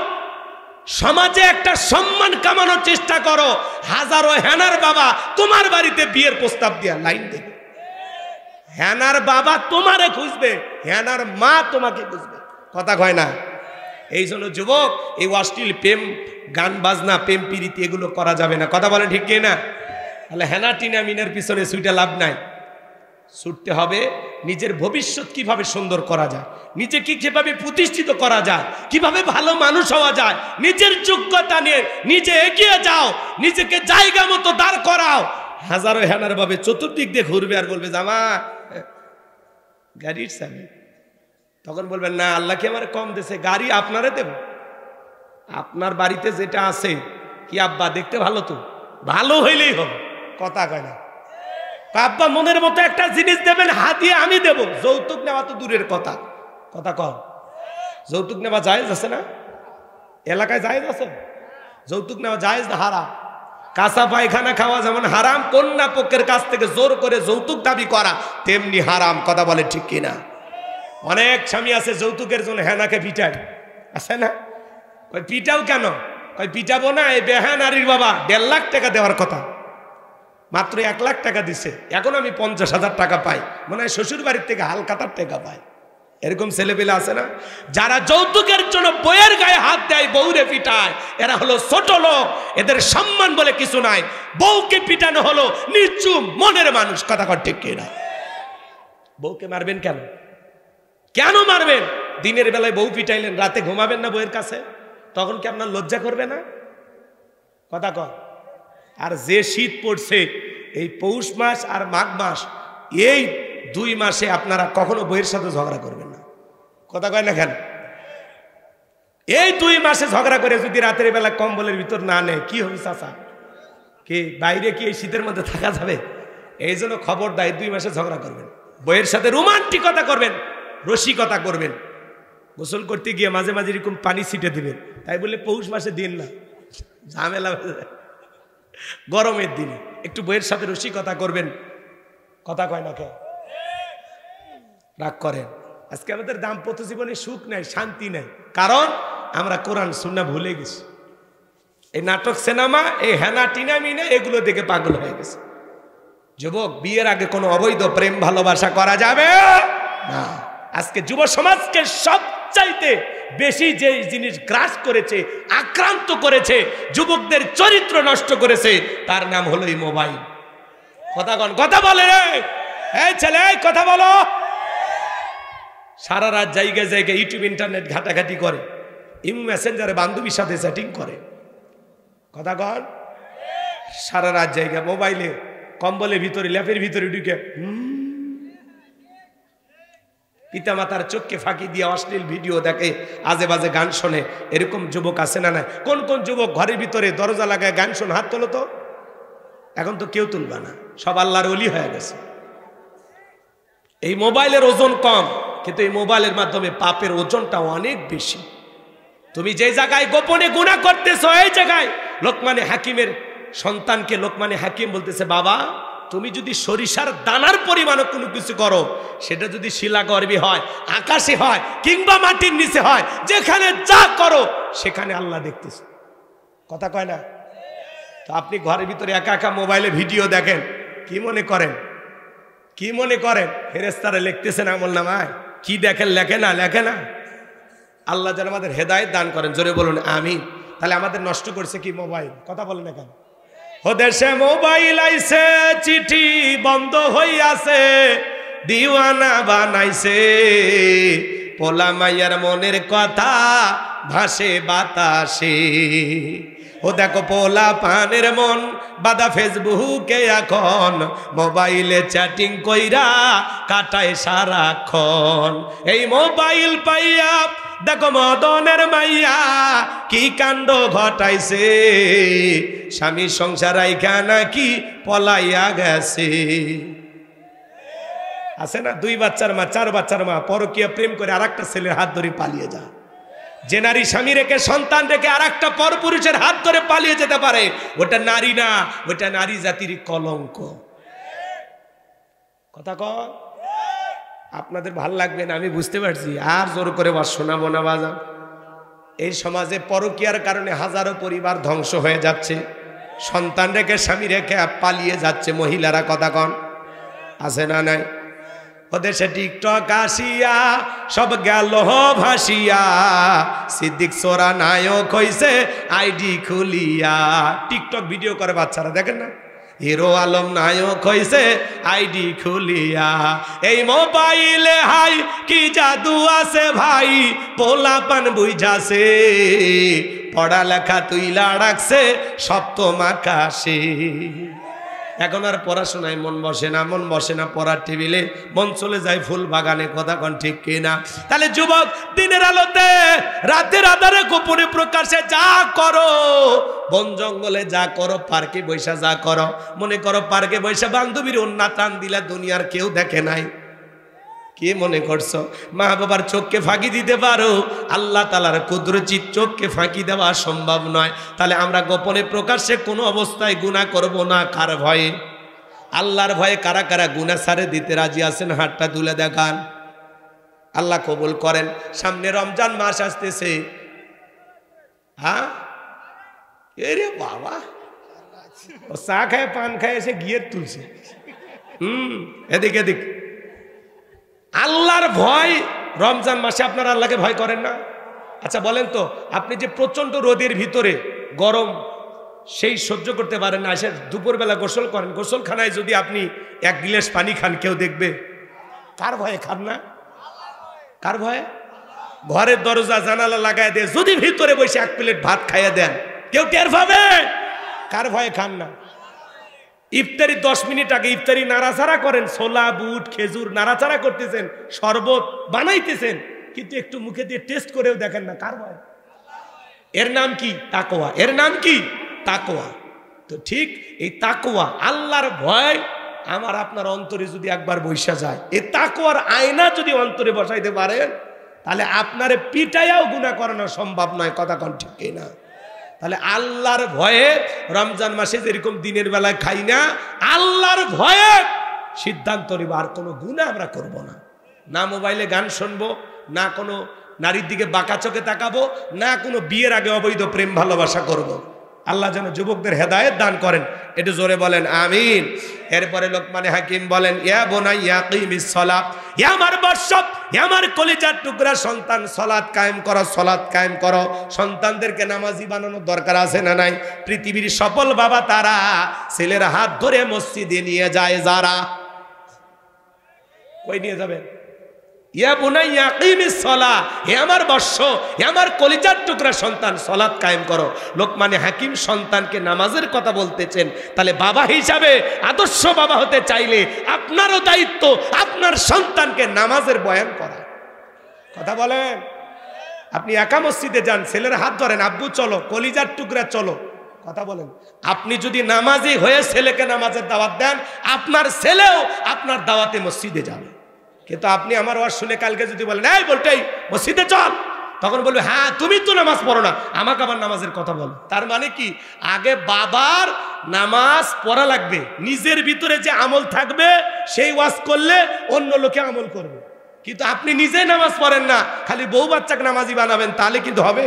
সমাজে একটা সম্মান কামানোর চেষ্টা করো। হাজারো হেনার বাবা তোমার বাড়িতে বিয়ের প্রস্তাব দিয়া লাইন দেবে। হেনার বাবা তোমারে খুঁজবে, হেনার মা তোমাকে খুঁজবে। কথা কয় না? এই জন্য যুবক, এই অশ্লীল প্রেম, গান বাজনা, প্রেম প্রীতি এগুলো করা যাবে না। কথা বলেন ঠিক কিনা? তাহলে হেনা টিনামিনের পিছনে ছুটে লাভ নাই। ছুটতে হবে নিজের ভবিষ্যৎ কিভাবে সুন্দর করা যায়, নিজেকে কিভাবে প্রতিষ্ঠিত করা যায়, কিভাবে ভালো মানুষ হওয়া যায়। নিজের যোগ্যতা নিয়ে নিজে এগিয়ে যাও, নিজেকে জায়গা মতো দাঁড় করাও। হাজারো হেনার ভাবে চতুর্দিক দিয়ে ঘুরবে আর বলবে, জামা গাড়ির চাবি। তখন বলবেন, না আল্লাহ কি আমার কম দিয়েছে, গাড়ি আপনারে দেব। আপনার বাড়িতে যেটা আছে, কি আব্বা দেখতে ভালো তো, ভালো হইলেই হবে। কথা কয় না? আব্বা মনের মতো একটা জিনিস দেবেন, হাতিয়ে আমি দেব। যৌতুক নেওয়া তো দূরের কথা। কথা কন, যৌতুক নেওয়া জায়েজ আছে না? এলাকায় জায়েজ আছে? যৌতুক নেওয়া জায়েজ না হারাম? কাঁচা পায়খানা খাওয়া যেমন হারাম, কন্যা পক্ষের কাছ থেকে জোর করে যৌতুক দাবি করা তেমনি হারাম। কথা বলে ঠিক কিনা? অনেক স্বামী আছে যৌতুকের জন্য হেনাকে পিটায়, আছে না? ওই পিটাও কেন? ওই পিটাবো না, এই বেহা নারীর বাবা 1.5 লাখ টাকা দেওয়ার কথা, মাত্র 1 লাখ টাকা দিছে। এখন আমি 50,000 টাকা পাই, মনে হয় শ্বশুর বাড়ির থেকে হালখাতার টাকা পাই। এরকম ছেলেপেলে আছে না, যারা যৌতুকের জন্য বইয়ের গায়ে হাত দেয়, বউরে পিটায়, এরা হলো ছোট লোক, এদের সম্মান বলে কিছু নাই। বউকে পিটানো হলো নিচু মনের মানুষ। কথা কর ঠিক কিনা? বউকে মারবেন কেন? কেন মারবেন? দিনের বেলায় বউ পিটাইলেন, রাতে ঘুমাবেন না বউয়ের কাছে, তখন কি আপনার লজ্জা করবে না? কথা কর। আর যে শীত পড়ছে, এই পৌষ মাস আর মাঘ মাস, এই 2 মাসে আপনারা কখনো বইয়ের সাথে ঝগড়া করবেন না। কথা কয় না কেন? এই 2 মাসে ঝগড়া করে যদি রাতের বেলা কম্বলের ভিতর না নেয়, কি হবে চাচা? কি বাইরে কি এই শীতের মধ্যে থাকা যাবে? এই জন্য খবরদার 2 মাসে ঝগড়া করবেন, বইয়ের সাথে রোমান্টিকতা করবেন, রসিকতা করবেন। গোসল করতে গিয়ে মাঝে মাঝে এরকম পানি ছিটে দিবেন, তাই বলে পৌষ মাসে দিন না, ঝামেলা। গরমের দিনে একটু বইয়ের সাথে রসিকতা করবেন। কথা কয় না কে? রাগ করেন। আজকে আমাদের দাম্পত্য জীবনে সুখ নাই, শান্তি নাই, কারণ আমরা কোরআন সুন্নাহ ভুলে গেছি। এই নাটক, সিনেমা, এই হেনা টিনা মিনে এগুলো দেখে পাগল হয়ে গেছে। যুবক, বিয়ের আগে কোনো অবৈধ প্রেম ভালোবাসা করা যাবে না। আজকে যুব সমাজকে সবচাইতে বেশি যে জিনিস গ্রাস করেছে, আক্রান্ত করেছে, যুবকদের চরিত্র নষ্ট করেছে, তার নাম হলো এই মোবাইল। কথা বলে রে, এই ছেলে কথা বলো। সারা রাত জায়গায় জায়গায় ইউটিউব ইন্টারনেট ঘাটাঘাটি করে, ইমো মেসেঞ্জারে বান্ধবীর সাথে চ্যাটিং করে। কথা কন। সারা রাত জায়গা মোবাইলে, কম্বলের ভিতরে, ল্যাপের ভিতরে ঢুকে পিতামাতার চোখকে ফাঁকি দিয়ে অশ্লীল ভিডিও দেখে, আজে বাজে গান শোনে। এরকম যুবক আছে না? না। কোন কোন যুবক ঘরের ভিতরে দরজা লাগায় গান শোন? হাত তোলো তো। এখন তো কেউ তুলবা না, সব আল্লাহর ওলি হয়ে গেছে। এই মোবাইলের ওজন কম, কিন্তু এই মোবাইলের মাধ্যমে পাপের ওজনটা অনেক বেশি। তুমি যে জায়গায় গোপনে গুনাহ করতেছো, এই জায়গায় লোকমানে হাকিমের সন্তানকে লোকমানে হাকিম বলতেছে, বাবা তুমি যদি সরিষার দানার পরিমাণও কোনো কিছু করো, সেটা যদি শিলাগর্ভী হয়, আকাশে হয়, কিংবা মাটির নিচে হয়, যেখানে যা করো সেখানে আল্লাহ দেখতেছে। কথা কয় না? তো আপনি ঘরের ভিতরে একা একা মোবাইলে ভিডিও দেখেন, কি মনে করেন? কি মনে করেন ফেরেশতারা লিখতেছেন আমলনামায়? কি দেখেন? লেখে না, লেখে না। আল্লাহ যেন আমাদের হেদায়েত দান করেন, জোরে বলুন আমিন। তাহলে আমাদের নষ্ট করছে কি মোবাইল? কথা বলেন না কেন? ও দেশে মোবাইল আইছে, চিঠি বন্ধ হইয়াছে, দিওয়ানা বানাইছে, পোলা মাইয়ার মনের কথা ভাসে বাতাসে। ও দেখো পোলা পানের মন বাদা ফেসবুকে, এখন মোবাইলে চ্যাটিং কইরা কাটায় সারাক্ষণ। এই মোবাইল পাইয়া দেখো মদনের মাইয়া কি কাণ্ড ঘটাইছে, স্বামী সংসার আইকা নাকি পলাইয়া গেছে। আছে না? 2 বাচ্চার মা, 4 বাচ্চার মা পরকীয়া প্রেম করে আরেকটা ছেলের হাত ধরে পালিয়ে যায়। যে নারী স্বামী রেখে, সন্তান রেখে আরেকটা পরপুরুষের হাত ধরে পালিয়ে যেতে পারে, ওটা নারী না, ওটা নারী জাতির কলঙ্ক। কথা কর। আপনাদের ভাল লাগবে না, আমি বুঝতে পারছি, আর জোর করে শোনাবো না বাজান। এই সমাজে পরকীয়ার কারণে হাজারো পরিবার ধ্বংস হয়ে যাচ্ছে, সন্তান রেখে স্বামী রেখে পালিয়ে যাচ্ছে মহিলারা। কথা কন। আছে না নাই? ওদেশে টিকটক আসিয়া সব গেল ভাসিয়া, সিদ্দিক সোরা নায়ক হইছে আইডি খুলিয়া। টিকটক ভিডিও করে বাচ্চারা, দেখেন না? হিরো আলম নায়ক হইছে আইডি খুলিয়া। এই মোবাইলে হাই কি জাদু আছে ভাই, পোলাপান বুঝাছে, পড়ালেখা তুইলা রাখছে সপ্তম আকাশে। এখন আর পড়াশোনায় মন বসে না, মন বসে না পড়ার টেবিলে, মন চলে যায় ফুল বাগানে। কথা কোন ঠিক কিনা? তাহলে যুবক, দিনের আলোতে রাতের আধারে গোপনে প্রকাশে যা করো, বন জঙ্গলে যা করো, পার্কে বৈশা যা করো, মনে করো পার্কে বৈশা বান্ধবীর অন্য টান দিলা, দুনিয়ার কেউ দেখে নাই। কি মনে করছো মা বাবার চোখকে ফাঁকি দিতে পারো? আল্লাহ তাআলার কুদরতির চোখকে ফাঁকি দেওয়া সম্ভব নয়। তাহলে আমরা গোপনে প্রকাশ্যে কোনো অবস্থায় গুনাহ করব না। কার ভয়ে? আল্লাহর ভয়ে। কারা কারা গুনাহ ছাড়ে দিতে রাজি আছেন? হাতটা তুলে দেখান। আল্লাহ কবুল করেন। সামনে রমজান মাস আসতেছে। হ্যাঁ, এরে বাবা, ও চা খায় পান খায় এসে গিয়ে তুলছে। এদিক এদিক। আল্লাহর ভয় রমজান মাসে আপনারা আল্লাহকে ভয় করেন না? আচ্ছা বলেন তো, আপনি যে প্রচন্ড রোদের ভিতরে গরম সেই সহ্য করতে পারেন না, এসে দুপুরবেলা গোসল করেন, গোসলখানায় যদি আপনি 1 গ্লাস পানি খান কেউ দেখবে? কার ভয়ে খান না? কার ভয়ে? ঘরের দরজা জানালা লাগায় দিয়ে যদি ভিতরে বসে 1 প্লেট ভাত খাইয়ে দেন, কেউ টের পাবে? কার ভয়ে খান না? ইফতারি 10 মিনিট আগে ইফতারি নাড়াচাড়া করেন, ছোলা বুট খেজুর নাড়াচাড়া করতেছেন, শরবত বানাইতেছেন, কিন্তু একটু মুখে দিয়ে টেস্ট করেও দেখেন না। কার ভয়? এর নাম কি? তাকওয়া। এর নাম কি? তাকওয়া। তো ঠিক এই তাকওয়া, আল্লাহর ভয় আমার আপনার অন্তরে যদি একবার বসা যায়, এই তাকওয়ার আয়না যদি অন্তরে বসাইতে পারেন, তাহলে আপনারে পিটাইয়াও গুনাহ করানো সম্ভব নয়। কথা কোন ঠিক কিনা? তাহলে আল্লাহর ভয়ে রমজান মাসে যেরকম দিনের বেলায় খাই না, আল্লাহর ভয়ে সিদ্ধান্ত নিব আর কোনো গুনাহ আমরা করব না। না মোবাইলে গান শুনবো, না কোনো নারীর দিকে বাঁকা চোখে তাকাবো, না কোনো বিয়ের আগে অবৈধ প্রেম ভালোবাসা করব। আল্লাহ যেন যুবকদের হেদায়েত দান করেন, একটু জোরে বলেন আমিন। এরপরে লোকমানে হাকিম বলেন, ইয়া বুনাইয়া কিমিস সালাত, ইয়া আমার বৎস, ইয়া আমার কলিজার টুকরা সন্তান, সালাত কায়েম করো, সালাত কায়েম করো। সন্তানদেরকে নামাজি বানানোর দরকার আছে না নাই? পৃথিবীর সফল বাবা তারা ছেলের হাত ধরে মসজিদে নিয়ে যায় যারা। কই নিয়ে যাবেন? ইয়া বুনাইয়া কিমিস সালাত, হে আমার বৎস, হে আমার কলিজার টুকরা সন্তান, সালাত কায়েম করো। লোকমানে হাকিম সন্তানকে নামাজের কথা বলতেছেন। তাহলে বাবা হিসাবে আদর্শ বাবা হতে চাইলে আপনারও দায়িত্ব আপনার সন্তানকে নামাজের বয়ান করা। কথা বলেন। আপনি একা মসজিদে যান, ছেলের হাত ধরেন, আব্বু চলো, কলিজার টুকরা চলো। কথা বলেন। আপনি যদি নামাজি হয়ে ছেলেকে নামাজের দাওয়াত দেন, আপনার ছেলেও আপনার দাওয়াতে মসজিদে যাবে। কিন্তু আপনি আমার ওয়াজ শুনে কালকে যদি বলেন, এই বলতেই মসজিদে চল, তখন বলবে হ্যাঁ তুমি তো নামাজ পড়ো না, আমাকে আবার নামাজের কথা বলো। তার মানে কি? আগে বাবার নামাজ পড়া লাগবে, নিজের ভিতরে যে আমল থাকবে সেই ওয়াজ করলে অন্য লোকে আমল করবে। কিন্তু আপনি নিজে নামাজ পড়েন না, খালি বউ বাচ্চাকে নামাজি বানাবেন, তাহলে কিন্তু হবে?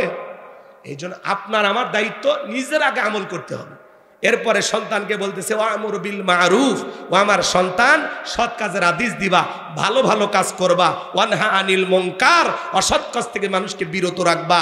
এই জন্য আপনার আমার দায়িত্ব নিজের আগে আমল করতে হবে। এরপরে সন্তানকে বলতেছে ওয়ামুর বিল মারুফ, ও আমার সন্তান সৎ কাজের আদেশ দিবা, ভালো ভালো কাজ করবা, ওয়ানহা আনিল মুনকার, অসৎ কাজ থেকে মানুষকে বিরত রাখবা,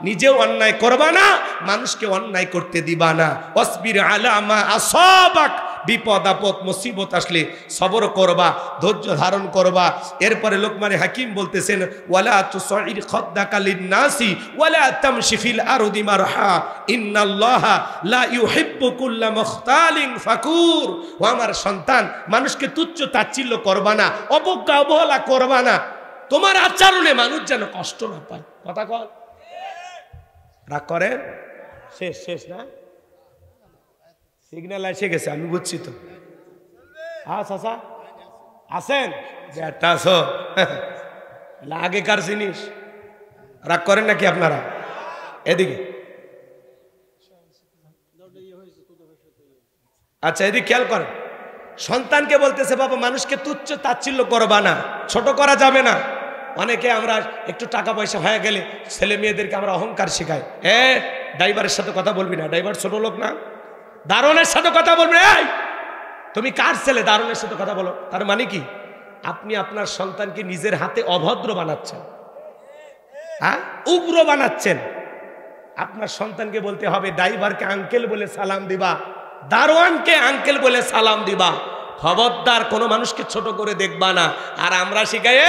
নিজেও অন্যায় করবা না, মানুষকে অন্যায় করতে দিবা না। ওয়াসবির আলা মা আসাবাক, বিপদ আপদ মুসিবত আসলে সবর করবা, ধৈর্য ধারণ করবা। এরপরে লোকমানে হাকিম বলতেছেন ওয়ালা তুসাইর খাদ্দাকা লিন-নাসি ওয়ালা তামশি ফিল আরদি মারহা ইন্নাল্লাহা লা ইউহিব্বু কুল্লা মুখতালিন ফাকুর। ও আমার সন্তান, মানুষকে তুচ্ছ তাচ্ছিল্য করবা না, অবজ্ঞা অবহেলা করবা না, তোমার আচরণে মানুষ যেন কষ্ট না পায়। কথা কর, রাগ করেন? শেষ শেষ না? সিগন্যাল এসে গেছে, আমি বুঝছি তো। হ্যাঁ চাচা আসেন, আগেকার জিনিস। রাগ করেন নাকি আপনারা? এদিকে আচ্ছা, এদিকে খেয়াল করেন। সন্তানকে বলতেছে বাবা মানুষকে তুচ্ছ তাচ্ছিল্য করবা না, ছোট করা যাবে না। অনেকে আমরা একটু টাকা পয়সা হয়ে গেলে ছেলে মেয়েদেরকে আমরা অহংকার শেখাই। ড্রাইভারের সাথে কথা বলবি না, ড্রাইভার ছোট লোক না। দারোয়ানের সাথে কথা বলবে, এই তুমি কার ছেলে, দারোয়ানের সাথে কথা বলো। তার মানে কি? আপনি আপনার সন্তানকে নিজের হাতে অভদ্র বানাচ্ছেন, হ্যাঁ, উগ্র বানাচ্ছেন। আপনার সন্তানকে বলতে হবে ড্রাইভারকে আঙ্কেল বলে সালাম দিবা, দারোয়ানকে আঙ্কেল বলে সালাম দিবা। খবরদার কোনো মানুষকে ছোট করে দেখবা না। আর আমরা শিখাই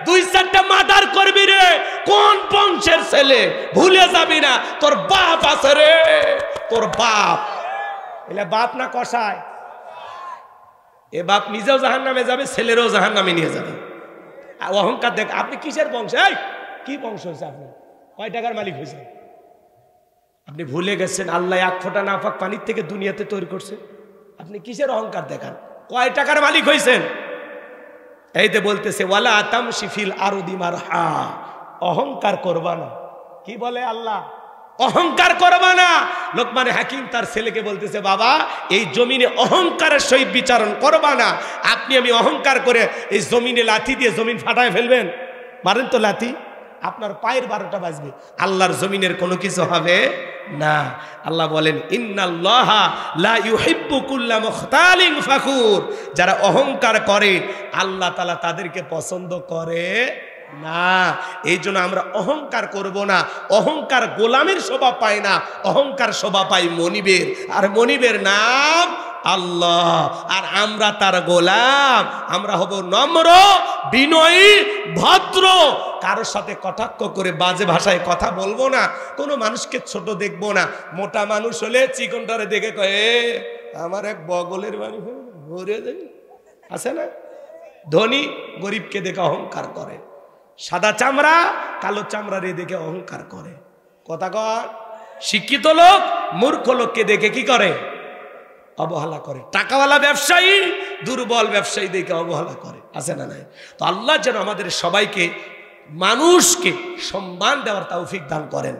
2-4টা মার্ডার করবি রে, কোন বংশের ছেলে, ভুলে যাবি না তোর বাপ আছে রে, তোর বাপ। এলে বাপ না কষায়, এ বাপ নিজেও জাহান্নামে যাবে, ছেলেরও জাহান্নামে নিয়ে যাবে। অহংকার দেখ, আপনি কিসের বংশ? এই কি বংশ হয়েছে আপনি? কয় টাকার মালিক হয়েছে? আপনি ভুলে গেছেন আল্লাহ 1 ফোঁটা নাপাক পানির থেকে দুনিয়াতে তৈরি করছে। আপনি কিসের অহংকার দেখান? কয় টাকার মালিক হয়েছেন? এইতে বলতেছে ওয়ালা তামশি ফিল আরদি মারহা, অহংকার করবা না। কি বলে আল্লাহ? অহংকার করবা না। লোকমানে হাকিম তার ছেলেকে বলতেছে বাবা এই জমিনে অহংকারের সহিত বিচারণ করবা না। আপনি আমি অহংকার করে এই জমিনে লাথি দিয়ে জমিন ফাটায় ফেলবেন, মারেন তো লাথি, আপনার পায়ের 12টা বাজবে, আল্লাহর জমিনের কোনো কিছু হবে না। আল্লাহ বলেন ইন্নাল্লাহা লা ইউহিব্বু কুল্লা মুখতালিন ফাকুর, যারা অহংকার করে আল্লাহ তাআলা তাদেরকে পছন্দ করে না। এই জন্য আমরা অহংকার করব না। অহংকার গোলামের শোভা পায় না, অহংকার শোভা পায় মনিবের, আর মনিবের নাম আল্লাহ, আর আমরা তার গোলাম। আমরা হব নম্র, বিনয়ী, ভদ্র, কারোর সাথে কটাক্ষ করে বাজে ভাষায় কথা বলবো না, কোনো মানুষকে ছোট দেখবো না। মোটা মানুষ হলে চিকনটারে দেখে কয়ে আমার এক বগলের বাড়ি ভরে দেবে, আছে না? ধনী গরিবকে দেখে অহংকার করে, সাদা চামড়া কালো চামড়ারে দেখে অহংকার করে। কথা কর, শিক্ষিত লোক মূর্খ লোককে দেখে কি করে? অবহেলা করে। টাকাওয়ালা ব্যবসায়ী দুর্বল ব্যবসায়ী দেখে অবহেলা করে, আছে না নাই? তো আল্লাহ যেন আমাদের সবাইকে মানুষকে সম্মান দেওয়ার তৌফিক দান করেন।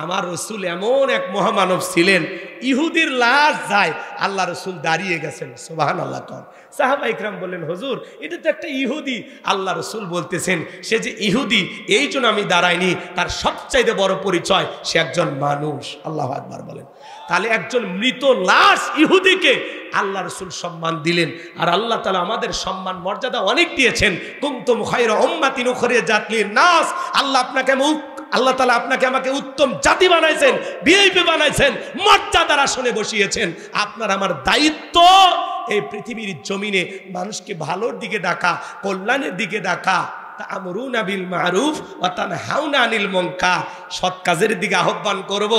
আমার রসুল এমন এক মহামানব ছিলেন, ইহুদির লাশ যায়, আল্লাহ রসুল দাঁড়িয়ে গেছেন, সুবহানাল্লাহ। কন সাহাবা ইকরাম বললেন, হুজুর এটা তো একটা ইহুদি। আল্লাহ রসুল বলতেছেন, সে যে ইহুদি এই জন্য আমি দাঁড়াইনি, তার সবচাইতে বড় পরিচয় সে একজন মানুষ। আল্লাহু আকবার বলেন। তাহলে একজন মৃত লাশ ইহুদিকে আল্লাহ রসুল সম্মান দিলেন। আর আল্লাহ তাআলা আমাদের সম্মান মর্যাদা অনেক দিয়েছেন। কুনতুম খায়রা উম্মাতিন উখরিজাত লিন-নাস। আল্লাহ তাআলা আপনাকে আমাকে উত্তম জাতি বানাইছেন, ভিআইপি বানাইছেন, মর্যাদার আসনে বসিয়েছেন। আপনার আমার দায়িত্ব এই পৃথিবীর জমিনে মানুষকে ভালোর দিকে ডাকা, কল্যাণের দিকে ডাকা। তা'মুরুনা বিল মারুফ ওয়া তানহাউনা আনিল মুনকার। সৎ কাজের দিকে আহ্বান করব,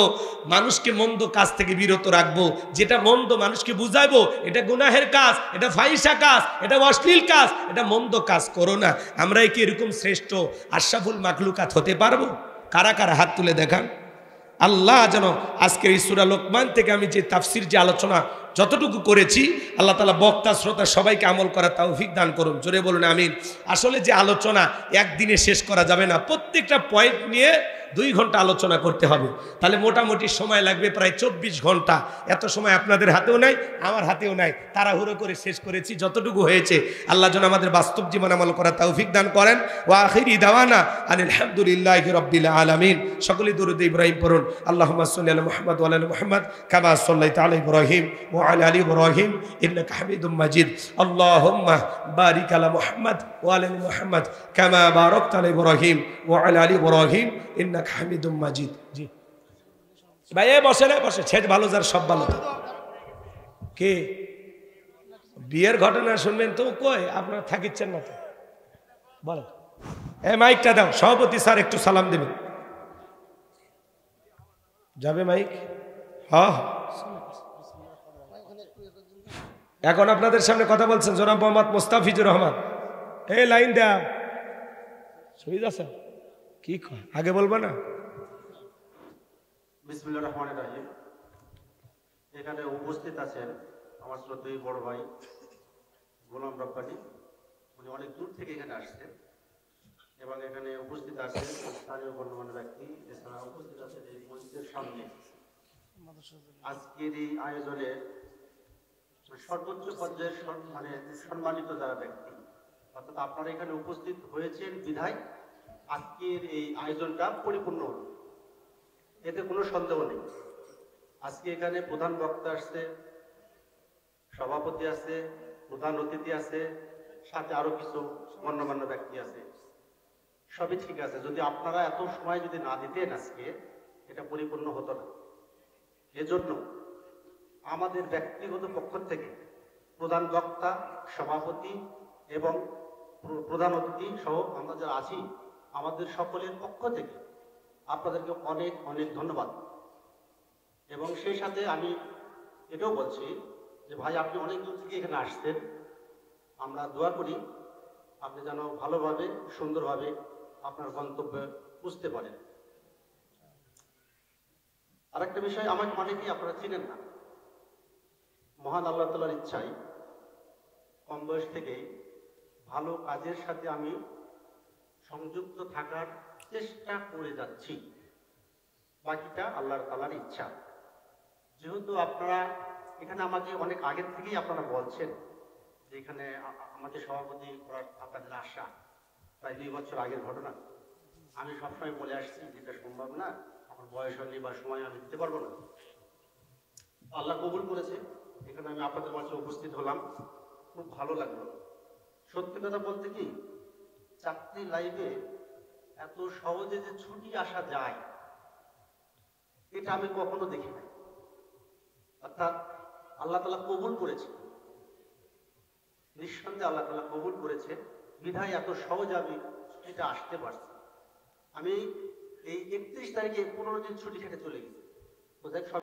মানুষকে মন্দ কাজ থেকে বিরত রাখবো। যেটা মন্দ মানুষকে বুঝাইবো, এটা গুনাহের কাজ, এটা ফাহিশা কাজ, এটা অশ্লীল কাজ, এটা মন্দ কাজ করো না। আমরা কি এরকম শ্রেষ্ঠ আশরাফুল মাখলুকাত হতে পারবো? কারা কারা হাত তুলে দেখান। আল্লাহ যেন আজকের এই সূরা লোকমান থেকে আমি যে তাফসির, যে আলোচনা যতটুকু করেছি, আল্লাহ তাআলা বক্তা শ্রোতা সবাইকে আমল করার তৌফিক দান করুন। জোরে বলুন আমিন। আসলে যে আলোচনা একদিনে শেষ করা যাবে না, প্রত্যেকটা পয়েন্ট নিয়ে 2 ঘন্টা আলোচনা করতে হবে। তাহলে মোটামুটি সময় লাগবে প্রায় 24 ঘন্টা। এত সময় আপনাদের হাতেও নাই, আমার হাতেও নাই, তাড়াহুড়ো করে শেষ করেছি যতটুকু হয়েছে। আল্লাহ যেন আমাদের বাস্তব জীবন আমল করার তৌফিক দান করেন। ওয়া আখিরি দাওয়ানা আনিল হামদুলিল্লাহি রাব্বিল আলামিন। সকলে দরুদ ইব্রাহিম পড়ুন। আল্লাহুম্মা সাল্লি আলা মুহাম্মদ ওয়া আলা মুহাম্মদ কামা সাল্লাইতা আলা ইব্রাহিম ওয়া আলা আলি ইব্রাহিম ইন্নাকা হামিদুম মাজিদ। আল্লাহুম্মা বারিক আলা মুহাম্মদ ওয়া আলা আলি মুহাম্মদ কামা বারাকতা আলা ইব্রাহিম ওয়া আলা আলি ইব্রাহিম ইন্নাকা হামিদুম মাজিদ। জি ভাই, বসে রে, বসে। ছেদ ভালো, যার সব ভালো। কে বিয়ের ঘটনা শুনবেন তো কই আপনারা থাকিচ্ছেন না তো? বলেন। মাইকটা দাও, সভাপতি স্যার একটু সালাম দেবেন। যাবে মাইক? হ্যাঁ, এখন আপনাদের সামনে কথা বলছেন জনাব মোহাম্মদ মুস্তাফিজুর রহমান। লাইন দাও, সুবিধা আছে কি আগে বলবো না? বিসমিল্লাহির রহমানির রহিম। এখানে উপস্থিত আছেন আমার শ্রদ্ধেয় বড় ভাই গোলাম রব্বানী। উনি অনেক দূর থেকে এখানে আসছেন এবং এখানে উপস্থিত আছেন স্থানীয় গণ্যমান্য ব্যক্তি। এছাড়া উপস্থিত আছেন এই মসজিদের সামনে আজকের এই আয়োজনের সর্বোচ্চ পর্যায়ের মানে সম্মানিত যারা ব্যক্তি, অর্থাৎ আপনারা এখানে উপস্থিত হয়েছেন বিধায় আজকের এই আয়োজনটা পরিপূর্ণ হল, এতে কোনো সন্দেহ নেই। আজকে এখানে প্রধান বক্তা আসছে, সভাপতি আছে, প্রধান অতিথি আছে, সাথে আরো কিছু গণ্যমান্য ব্যক্তি আছে, সবই ঠিক আছে। যদি আপনারা এত সময় যদি না দিতেন আজকে এটা পরিপূর্ণ হতো না। এজন্য আমাদের ব্যক্তিগত পক্ষ থেকে প্রধান বক্তা, সভাপতি এবং প্রধান অতিথি সহ আমরা যারা আছি, আমাদের সকলের পক্ষ থেকে আপনাদেরকে অনেক অনেক ধন্যবাদ। এবং সেই সাথে আমি এটাও বলছি যে ভাই, আপনি অনেক দূর থেকে এখানে আসছেন, আমরা দোয়া করি আপনি যেন ভালোভাবে সুন্দরভাবে আপনার গন্তব্যে বুঝতে পারেন। আরেকটা বিষয়, আমাকে অনেকেই আপনারা চিনেন না। মহান আল্লাহ তাআলার ইচ্ছায় কম বয়স থেকেই ভালো কাজের সাথে আমি সংযুক্ত থাকার চেষ্টা করে যাচ্ছি, বাকিটা আল্লাহ তাআলার ইচ্ছা। যেহেতু আপনারা এখানে আমাকে অনেক আগের থেকেই আপনারা বলছেন যে এখানে আমাদের সভাপতি করার আপনাদের আশা, প্রায় 2 বছর আগের ঘটনা। আমি সবসময় বলে আসছি যেটা সম্ভব না, আমার বয়স হয়নি বা সময় আমি দিতে পারবো না। আল্লাহ কবুল করেছে, এখানে আমি আপনাদের মাঝে উপস্থিত হলাম, খুব ভালো লাগলো। সত্যি কথা বলতে কি, চাকরি লাইফে এত সহজে যে ছুটি আসা যায় এটা আমি কখনো দেখি নাই। অর্থাৎ আল্লাহ তাআলা কবুল করেছে, নিঃসন্দেহে আল্লাহ তাআলা কবুল করেছে বিধায় এত সহজে আমি ছুটিটা আসতে পারছি। আমি এই 31 তারিখে 15 দিন ছুটি খেটে চলে গেছি।